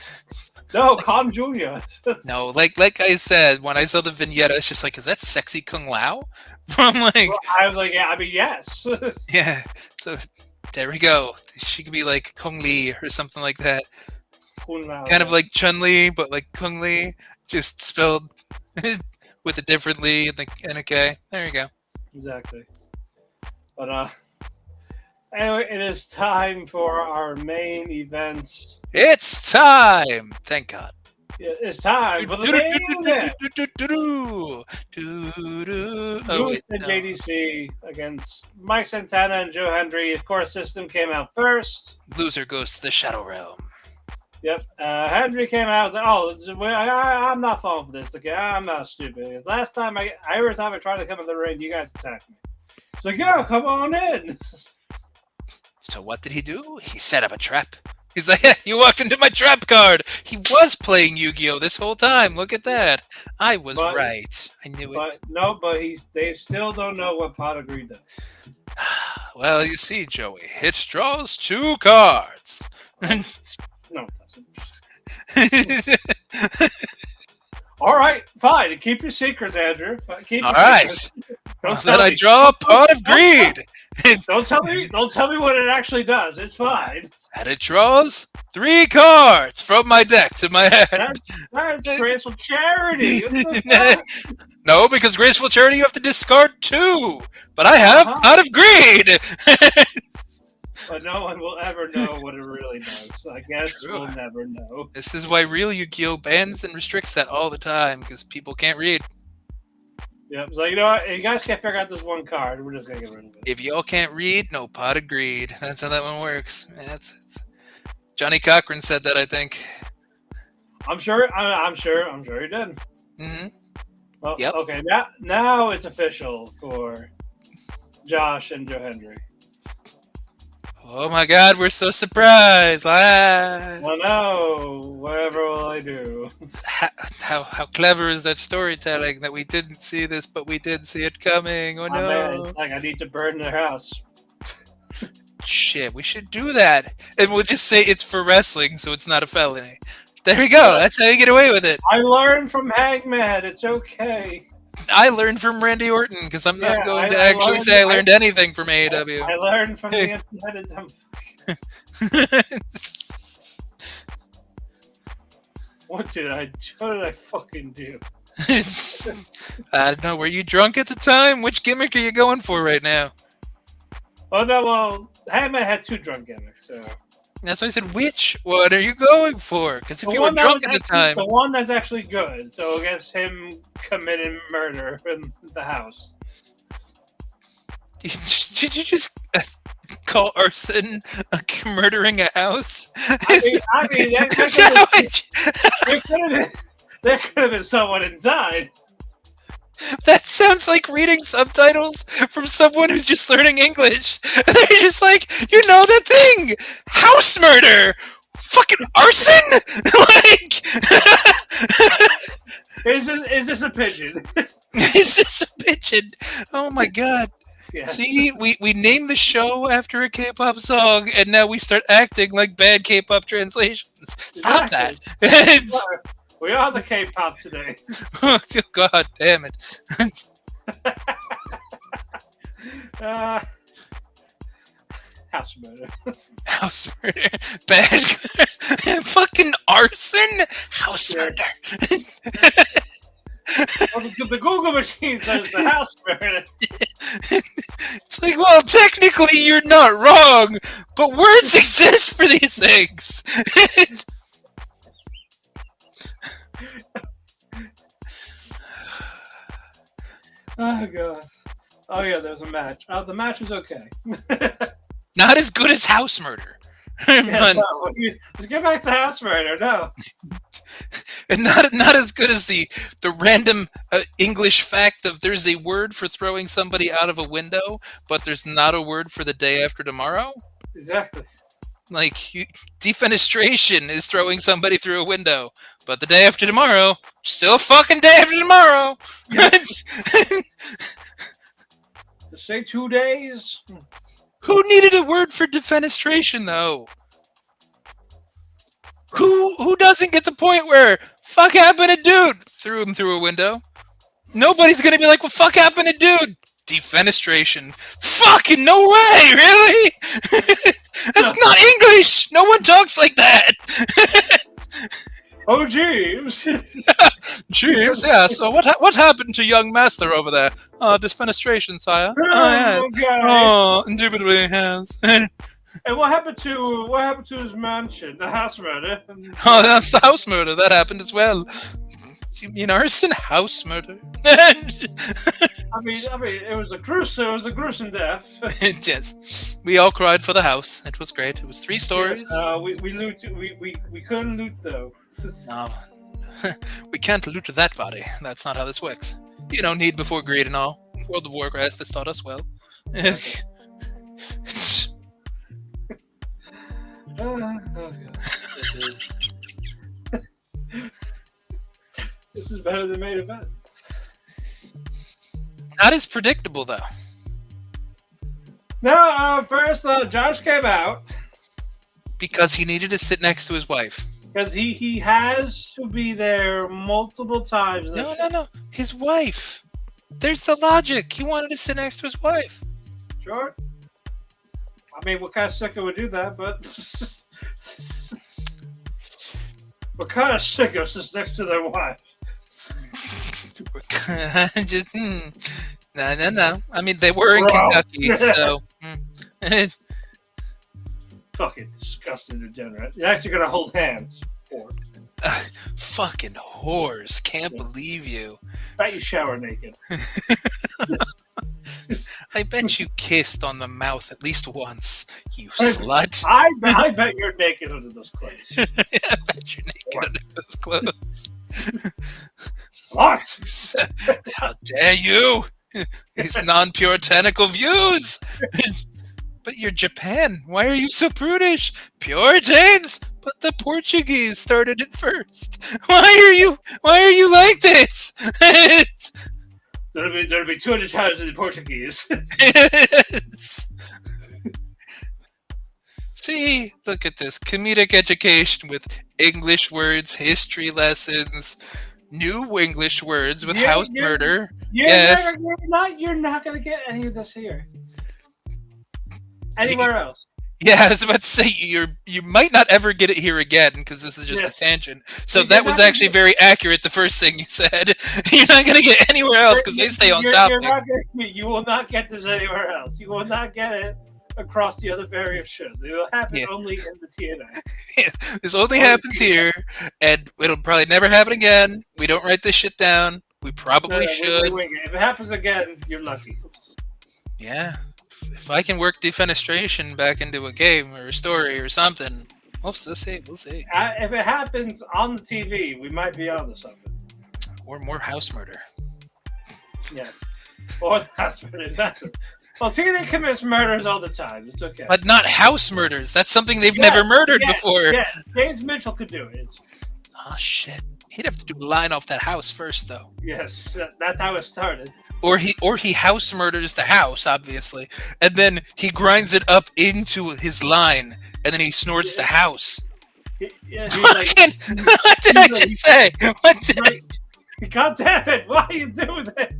No, Khan Jr. No, like I said, when I saw the vignette, I was just like, is that sexy Kung Lao? From like, well, I was like, yeah, I mean, yes. Yeah, so there we go. She could be like Kung Li or something like that. Kind of like Chun Li, but like Kung Li, just spelled with a different Li and a K. There you go. Exactly. But anyway, it is time for our main event. It's time! Thank God. Yeah, it's time for the main event. Lewis and JDC against Mike Santana and Joe Hendry. Of course, System came out first. Loser goes to the Shadow Realm. Yep. Hendry came out. I'm not falling for this. Okay, I'm not stupid. Last time every time I tried to come in the ring, you guys attacked me. It's like, yeah, come on in. So what did he do? He set up a trap. He's like, yeah, you walked into my trap card. He was playing Yu-Gi-Oh! This whole time. Look at that. I was right. I knew it. But they still don't know what pot of greed does. Well, you see, Joey, it draws 2 cards. No, it doesn't. All right, fine. Keep your secrets, Andrew. Keep all right. Then I draw a pot of greed. Don't tell me what it actually does. It's fine. And it draws 3 cards from my deck to my hand. That's graceful charity. No, because graceful charity you have to discard 2. But I have pot of greed. But no one will ever know what it really does. I guess we'll never know. This is why real Yu-Gi-Oh! Bans and restricts that all the time, because people can't read. Yep, so you know what? If you guys can't figure out this one card, we're just going to get rid of it. If y'all can't read, no pot of greed. That's how that one works. Johnny Cochran said that, I think. I'm sure he did. Mm-hmm. Well, yep. Okay, now it's official for Josh and Joe Hendry. Oh my God, we're so surprised! Ah. Oh no, whatever will I do? How clever is that storytelling that we didn't see this, but we did see it coming? Oh Oh man, no! it's like I need to burn their house. Shit, we should do that, and we'll just say it's for wrestling, so it's not a felony. There you go. That's how you get away with it. I learned from Hangman. It's okay. I learned from Randy Orton because I'm not going to I actually say I learned anything from AEW. I learned from the internet. What did I fucking do? I don't know. Were you drunk at the time? Which gimmick are you going for right now? Oh no, well, Hangman had 2 drunk gimmicks, so. That's why I said, which one are you going for? Because if you were drunk at the time... The one that's actually good, so against him committing murder in the house. Did you just call arson murdering a house? There could have been someone inside. That sounds like reading subtitles from someone who's just learning English. They're just like, you know the thing! House murder! Fucking arson? Like... Is this a pigeon? Is this a pigeon? Oh my God. Yes. See, we named the show after a K-pop song, and now we start acting like bad K-pop translations. Stop that. We are the K-pop today. Oh, God damn it. House murder. House murder. Bad. Fucking arson? House murder. The Google machine says the house murder. It's like, well, technically you're not wrong, but words exist for these things. Oh God! Oh yeah, there's a match. The match was okay. Not as good as house murder. Let's get back to house murder. No, and not as good as the random English fact of there's a word for throwing somebody out of a window, but there's not a word for the day after tomorrow. Exactly. Like defenestration is throwing somebody through a window, but the day after tomorrow, still fucking day after tomorrow. Just say 2 days. Who needed a word for defenestration though? Who doesn't get the point where fuck happened to dude? Threw him through a window. Nobody's gonna be like, well, fuck happened to dude? Defenestration. Fucking no way, really? That's not English. No one talks like that. Oh, Jeeves. Jeeves, yeah. So what happened to young master over there? Defenestration, sire. Indubitably has. And what happened to his mansion? The house murder. Oh, that's the house murder. That happened as well. You mean arson? House murder. I mean, it was a gruesome death. Yes, we all cried for the house. It was great. It was 3 stories. We couldn't loot though. No, we can't loot that body. That's not how this works. You don't need before greed and all. World of Warcraft has taught us well. This is better than main event. Not as predictable though. No, first Josh came out because he needed to sit next to his wife. Because he has to be there multiple times. No. His wife. There's the logic. He wanted to sit next to his wife. Sure. I mean, what kind of sicko would do that? But what kind of sicko sits next to their wife? Just no. I mean, they were in Kentucky, so. Fucking disgusting degenerate. You're actually gonna hold hands. Fucking whores. Can't believe you. Bet you shower naked. I bet you kissed on the mouth at least once, you slut. I bet you're naked under those clothes. I bet you're naked under those clothes. Slut! How dare you? These non-puritanical views. But you're Japan. Why are you so prudish? Puritans? But the Portuguese started it first. Why are you like this? There'll be 200 times in the Portuguese. See, look at this comedic education with English words, history lessons, new English words with house murder. Yes, you're not gonna get any of this here. Anywhere else. Yeah, I was about to say you might not ever get it here again because this is just a tangent. So that was actually very accurate. The first thing you said, you're not going to get anywhere else because they stay on topic. You will not get this anywhere else. You will not get it across the other various shows. It will happen only in the TNA. This only happens here, and it'll probably never happen again. We don't write this shit down. We probably should. If it happens again, you're lucky. Yeah. If I can work defenestration back into a game or a story or something, we'll see. If it happens on the TV, we might be on to something. Or more house murder. Yes. Or house murder. Well, TNA commits murders all the time. It's okay. But not house murders. That's something they've never murdered before. Yeah, James Mitchell could do it. Oh, shit. He'd have to do a line off that house first, though. Yes, that's how it started. Or he house murders the house, obviously, and then he grinds it up into his line, and then he snorts the house. What did I just say? What did I... God damn it! Why are you doing this?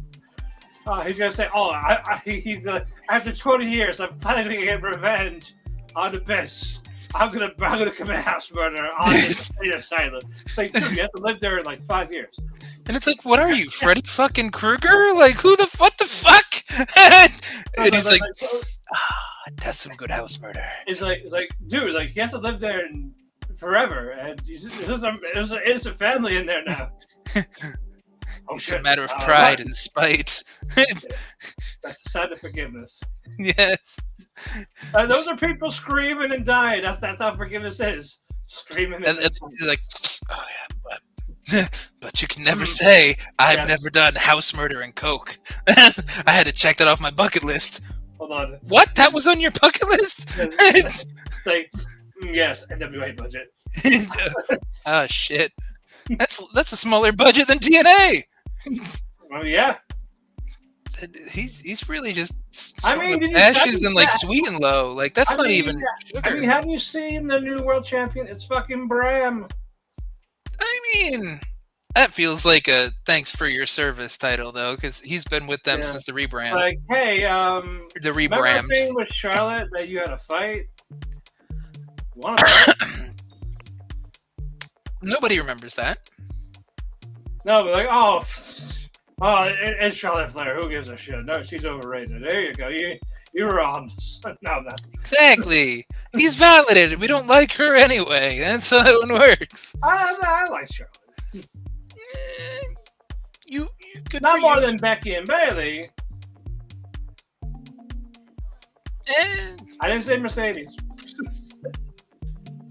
He's gonna say, he's after 20 years, I'm finally gonna get revenge on Abyss. I'm gonna commit house murder on the state asylum. It's like, dude, you have to live there in like 5 years. And it's like, what are you, Freddy fucking Krueger? Like, what the fuck? And he's like, that's some good house murder. It's like, dude, like, he has to live there forever, and there's an innocent family in there now. It's a matter of pride and spite. That's a sign of forgiveness. Yes. Those are people screaming and dying. That's how forgiveness is. Screaming and like, oh yeah, but you can never say I've never done house murder and coke. I had to check that off my bucket list. Hold on. What? That was on your bucket list? Say yes, NWA budget. Oh shit. That's a smaller budget than DNA. Oh yeah. He's really just ashes and like sweet and low. Like that's not even sugar. Have you seen the new world champion? It's fucking Bram. I mean, that feels like a thanks for your service title though, because he's been with them since the rebrand. Like, hey, the rebrand. Remember the thing with Charlotte that you had a fight? Nobody remembers that. No, but like, it's Charlotte Flair. Who gives a shit? No, she's overrated. There you go. You were on. No. Exactly. He's validated. We don't like her anyway. That's how that one works. I like Charlotte. You good not more than Becky and Bailey. I didn't say Mercedes.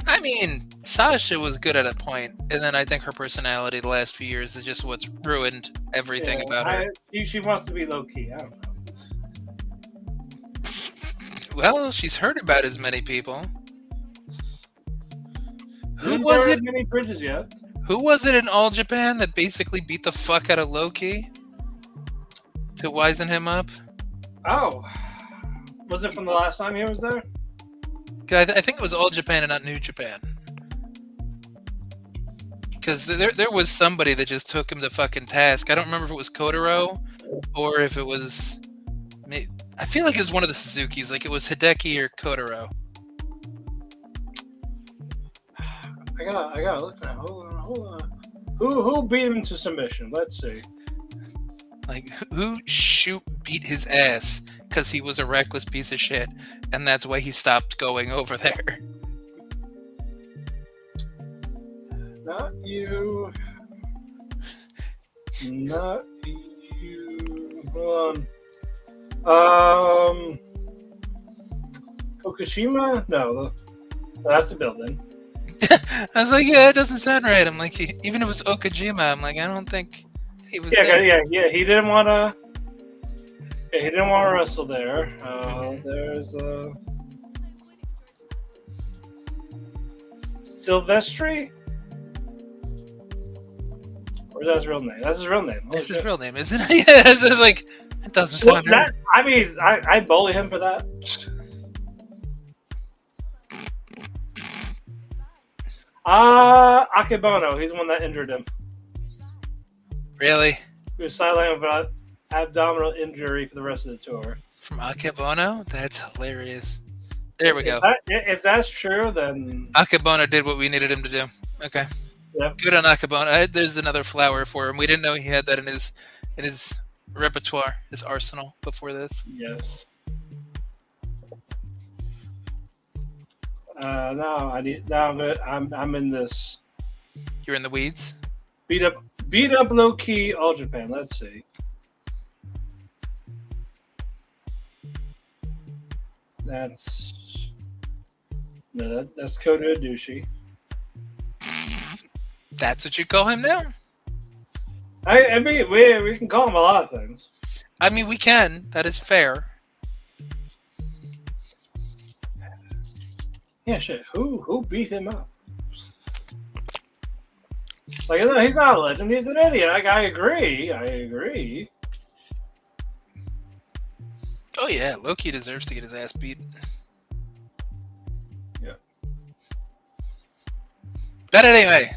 I mean, Sasha was good at a point, and then I think her personality the last few years is just what's ruined everything about her. She wants to be low key. I don't know. Well, she's heard about as many people. Who was it? Many bridges yet? Who was it in All Japan that basically beat the fuck out of Loki to wizen him up? Oh, was it from the last time he was there? I think it was All Japan and not New Japan. Because there was somebody that just took him to fucking task. I don't remember if it was Kotaro or if it was... I feel like it was one of the Suzukis. Like it was Hideki or Kotaro. I gotta look now. Hold on. Who beat him to submission? Let's see. Like, who beat his ass because he was a reckless piece of shit, and that's why he stopped going over there. Not you. Not you. Hold on. Fukushima? No, that's the building. I was like, yeah, it doesn't sound right. I'm like, even if it was Okajima, I'm like, I don't think he was there. Yeah. He didn't want to. Yeah, he didn't want to wrestle there. There's Silvestri? Or is that his real name? That's his real name. That's his real name, isn't it? Yeah, it's like, it doesn't sound right. I mean, I bully him for that. Akebono. He's the one that injured him. Really? He was sidelined with an abdominal injury for the rest of the tour. From Akebono? That's hilarious. There we go. If that's true, then Akebono did what we needed him to do. Okay. Yep. Good on Akebono. There's another flower for him. We didn't know he had that in his repertoire, his arsenal before this. Yes. No, I need. Now I'm in this. You're in the weeds. Beat up low key All Japan. Let's see. That's Kota Ibushi. That's what you call him now? I mean, we can call him a lot of things. I mean, we can. That is fair. Yeah, shit. Who beat him up? Like, he's not a legend. He's an idiot. I agree. Oh yeah, Loki deserves to get his ass beat. Yeah. But anyway,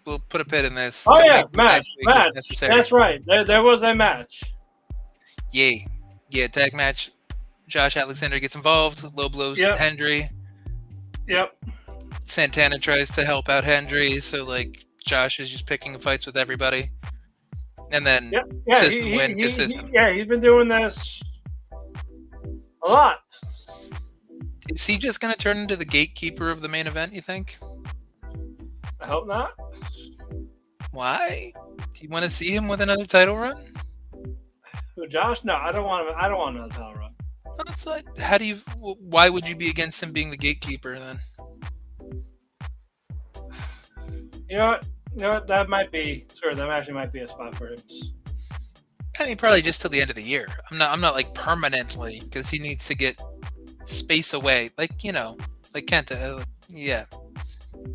we'll put a pin in this. Oh yeah, match. That's right. There was a match. Yeah, tag match. Josh Alexander gets involved. Low blows Hendry. Yep. Santana tries to help out Hendry, so like Josh is just picking fights with everybody, and then System win because System. He's been doing this a lot. Is he just going to turn into the gatekeeper of the main event, you think? I hope not. Why? Do you want to see him with another title run? Who, Josh? No, I don't want him. I don't want another title run. Well, it's like, why would you be against him being the gatekeeper then? You know what? That actually might be a spot for him. I mean, probably just till the end of the year. I'm not like permanently, because he needs to get space away. Like, like Kenta.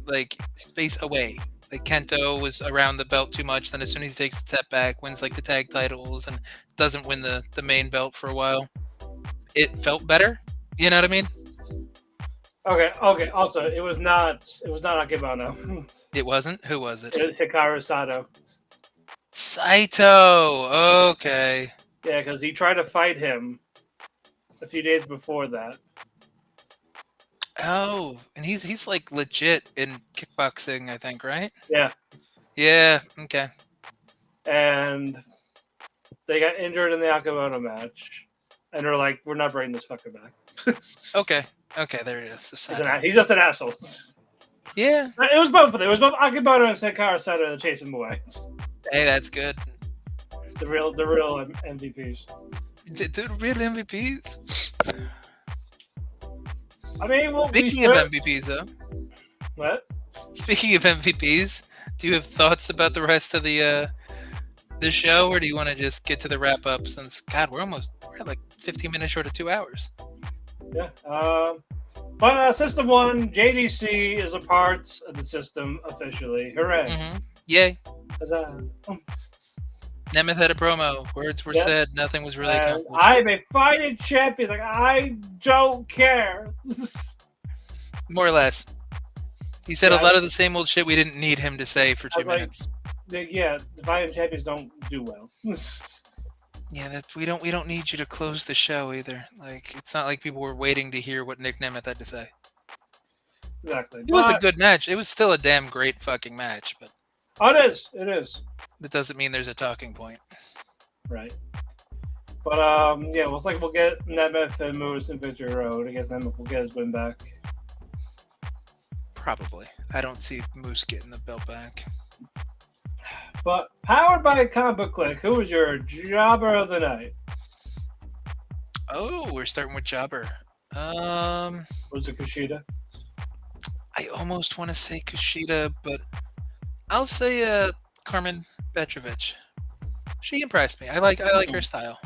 Like space away. Like Kento was around the belt too much. Then as soon as he takes a step back, wins like the tag titles and doesn't win the main belt for a while. It felt better. You know what I mean? Okay. Also, it was not Akebono. It wasn't? Who was it? It was Hikaru Sato. Saito. Okay. Yeah, because he tried to fight him a few days before that. Oh, and he's like legit in kickboxing, I think, right? Yeah. Yeah. Okay. And they got injured in the Akebono match, and they're like, "We're not bringing this fucker back." Okay, there it is. He's just an asshole. Yeah. It was both of them. It was both Akebono and Hikaru Sato that chased him away. Hey, that's good. The real MVPs. The real MVPs. I mean, speaking of MVPs, though. What? Speaking of MVPs, do you have thoughts about the rest of the show, or do you want to just get to the wrap up? Since we're like 15 minutes short of 2 hours. Yeah. But System 1, JDC is a part of the system officially. Hooray! Mm-hmm. Yay! Huzzah. Nemeth had a promo. Words were said. Nothing was really accomplished. I'm a fighting champion. Like, I don't care. More or less. He said a lot of the same old shit we didn't need him to say for 2 minutes. The fighting champions don't do well. Yeah, we don't need you to close the show either. Like, it's not like people were waiting to hear what Nick Nemeth had to say. Exactly. It was a good match. It was still a damn great fucking match, but it is. That doesn't mean there's a talking point. Right. But looks like we'll get Nemeth and Moose in Victory Road. I guess Nemeth will get his win back. Probably. I don't see Moose getting the belt back. But powered by Comic Book Click, who was your jobber of the night? Oh, we're starting with jobber. Was it Kushida? I almost want to say Kushida, but I'll say Carmen Petrovich. She impressed me. I like her style.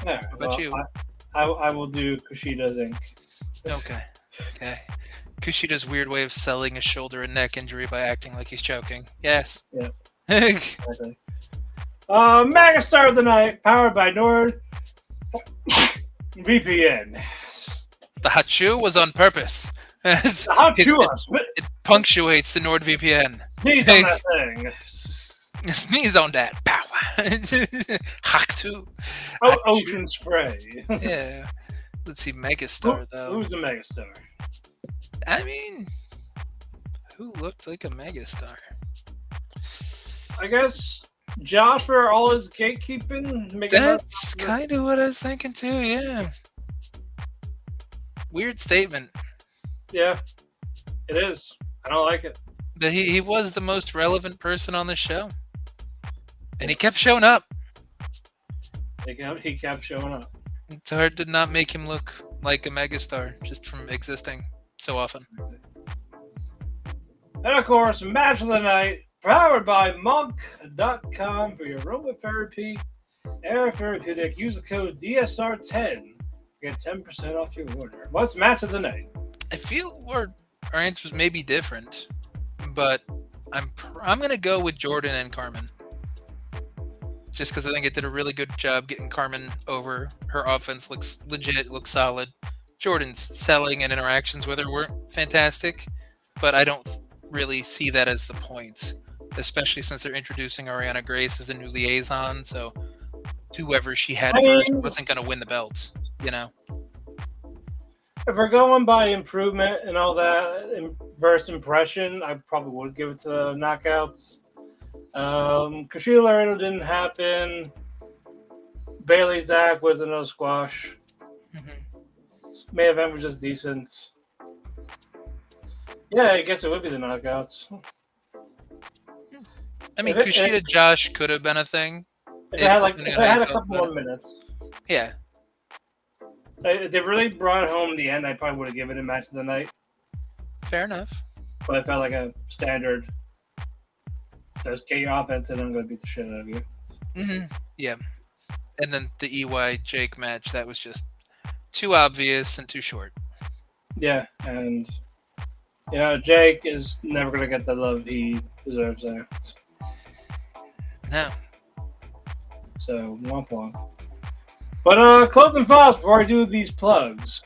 Yeah, what about you? I will do Kushida's Inc. Okay. Kushida's weird way of selling a shoulder and neck injury by acting like he's choking. Yes. Yeah. Exactly. Megastar of the Night, powered by Nord VPN. The Hachu was on purpose. It punctuates the NordVPN. Sneeze on that thing. Sneeze on that. Pow. Hachu. Ocean spray. Yeah. Let's see, Megastar, though. Who's the Megastar? I mean, who looked like a Megastar? I guess Josh for all his gatekeeping. That's kind of what I was thinking, too, yeah. Weird statement. Yeah, it is. I don't like it. But he was the most relevant person on the show. And he kept showing up. He kept showing up. It's hard to not make him look like a megastar just from existing so often. And of course, Match of the Night, powered by Monk.com for your aromatherapy air therapeutic. Use the code DSR10 to get 10% off your order. What's Match of the Night? I feel our answers may be different, but I'm going to go with Jordynne and Carmen. Just because I think it did a really good job getting Carmen over. Her offense looks legit, looks solid. Jordynne's selling and interactions with her weren't fantastic, but I don't really see that as the point, especially since they're introducing Ariana Grace as the new liaison, so whoever she had first wasn't going to win the belt, you know? If we're going by improvement and all that, first impression, I probably would give it to the knockouts. Kushida Laredo didn't happen. Bailey Zach was a no squash. Mm-hmm. Main event was just decent. Yeah, I guess it would be the knockouts. I mean, Kushida Josh could have been a thing. If it had a couple more minutes. Yeah. If they really brought it home in the end, I probably would have given it a Match of the Night. Fair enough. But I felt like a standard. Just get your offense and I'm going to beat the shit out of you. Mm-hmm. Yeah. And then the EY Jake match, that was just too obvious and too short. Yeah, and Jake is never going to get the love he deserves there. No. So, womp womp. But closing thoughts before I do these plugs.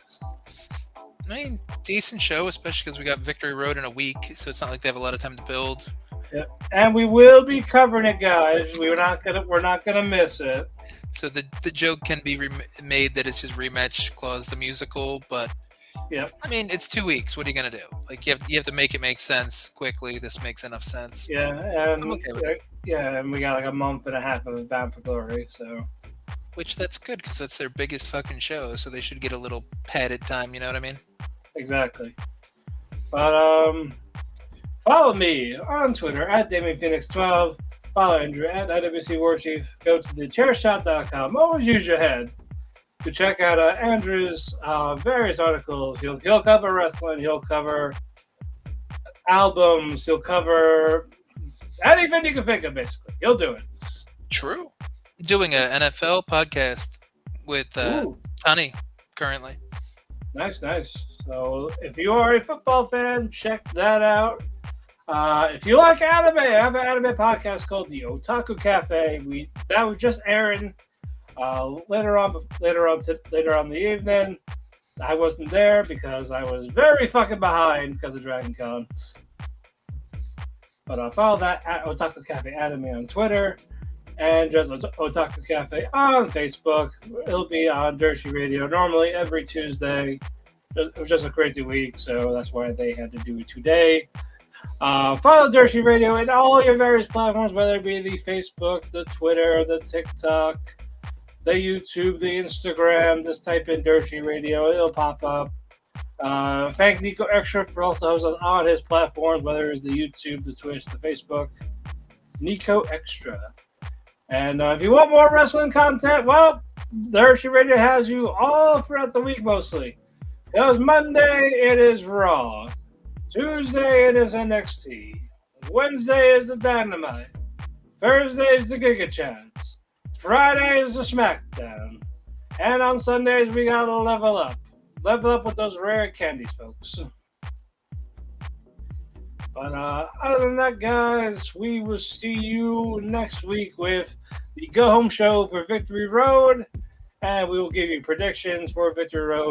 I mean, decent show, especially because we got Victory Road in a week, so it's not like they have a lot of time to build. Yep. And we will be covering it, guys. We're not gonna miss it. So the joke can be made that it's just Rematch Clause the musical, but yeah, I mean it's 2 weeks. What are you gonna do? Like you have to make it make sense quickly. This makes enough sense. Yeah, and I'm okay with it. Yeah, and we got like a month and a half of Bound for Glory, so. Which that's good because that's their biggest fucking show, so they should get a little padded time. You know what I mean? Exactly. But follow me on Twitter at DamianPhoenix12. Follow Andrew at IWC Warchief. Go to thechairshot.com. Always use your head to check out Andrew's various articles. He'll cover wrestling. He'll cover albums. He'll cover anything you can think of, basically. He'll do it. True. Doing an NFL podcast with Tani currently. Nice. So if you are a football fan, check that out. If you like anime, I have an anime podcast called the Otaku Cafe. That was just airing later on in the evening. I wasn't there because I was very fucking behind because of Dragon Con. But follow that at Otaku Cafe Anime on Twitter and just Otaku Cafe on Facebook. It'll be on Dirty Radio normally every Tuesday. It was just a crazy week, so that's why they had to do it today. Follow Dirty Radio in all your various platforms, whether it be the Facebook, the Twitter, the TikTok, the YouTube, the Instagram. Just type in Dirty Radio, it'll pop up. Thank Nico Extra for also hosting us on his platforms, whether it's the YouTube, the Twitch, the Facebook. Nico Extra. And if you want more wrestling content, well, Dirty Radio has you all throughout the week mostly. Because Monday, it is Raw. Tuesday, it is NXT. Wednesday is the Dynamite. Thursday is the Giga Chance. Friday is the SmackDown. And on Sundays, we got to level up. Level up with those rare candies, folks. But other than that, guys, we will see you next week with the Go Home Show for Victory Road. And we will give you predictions for Victory Road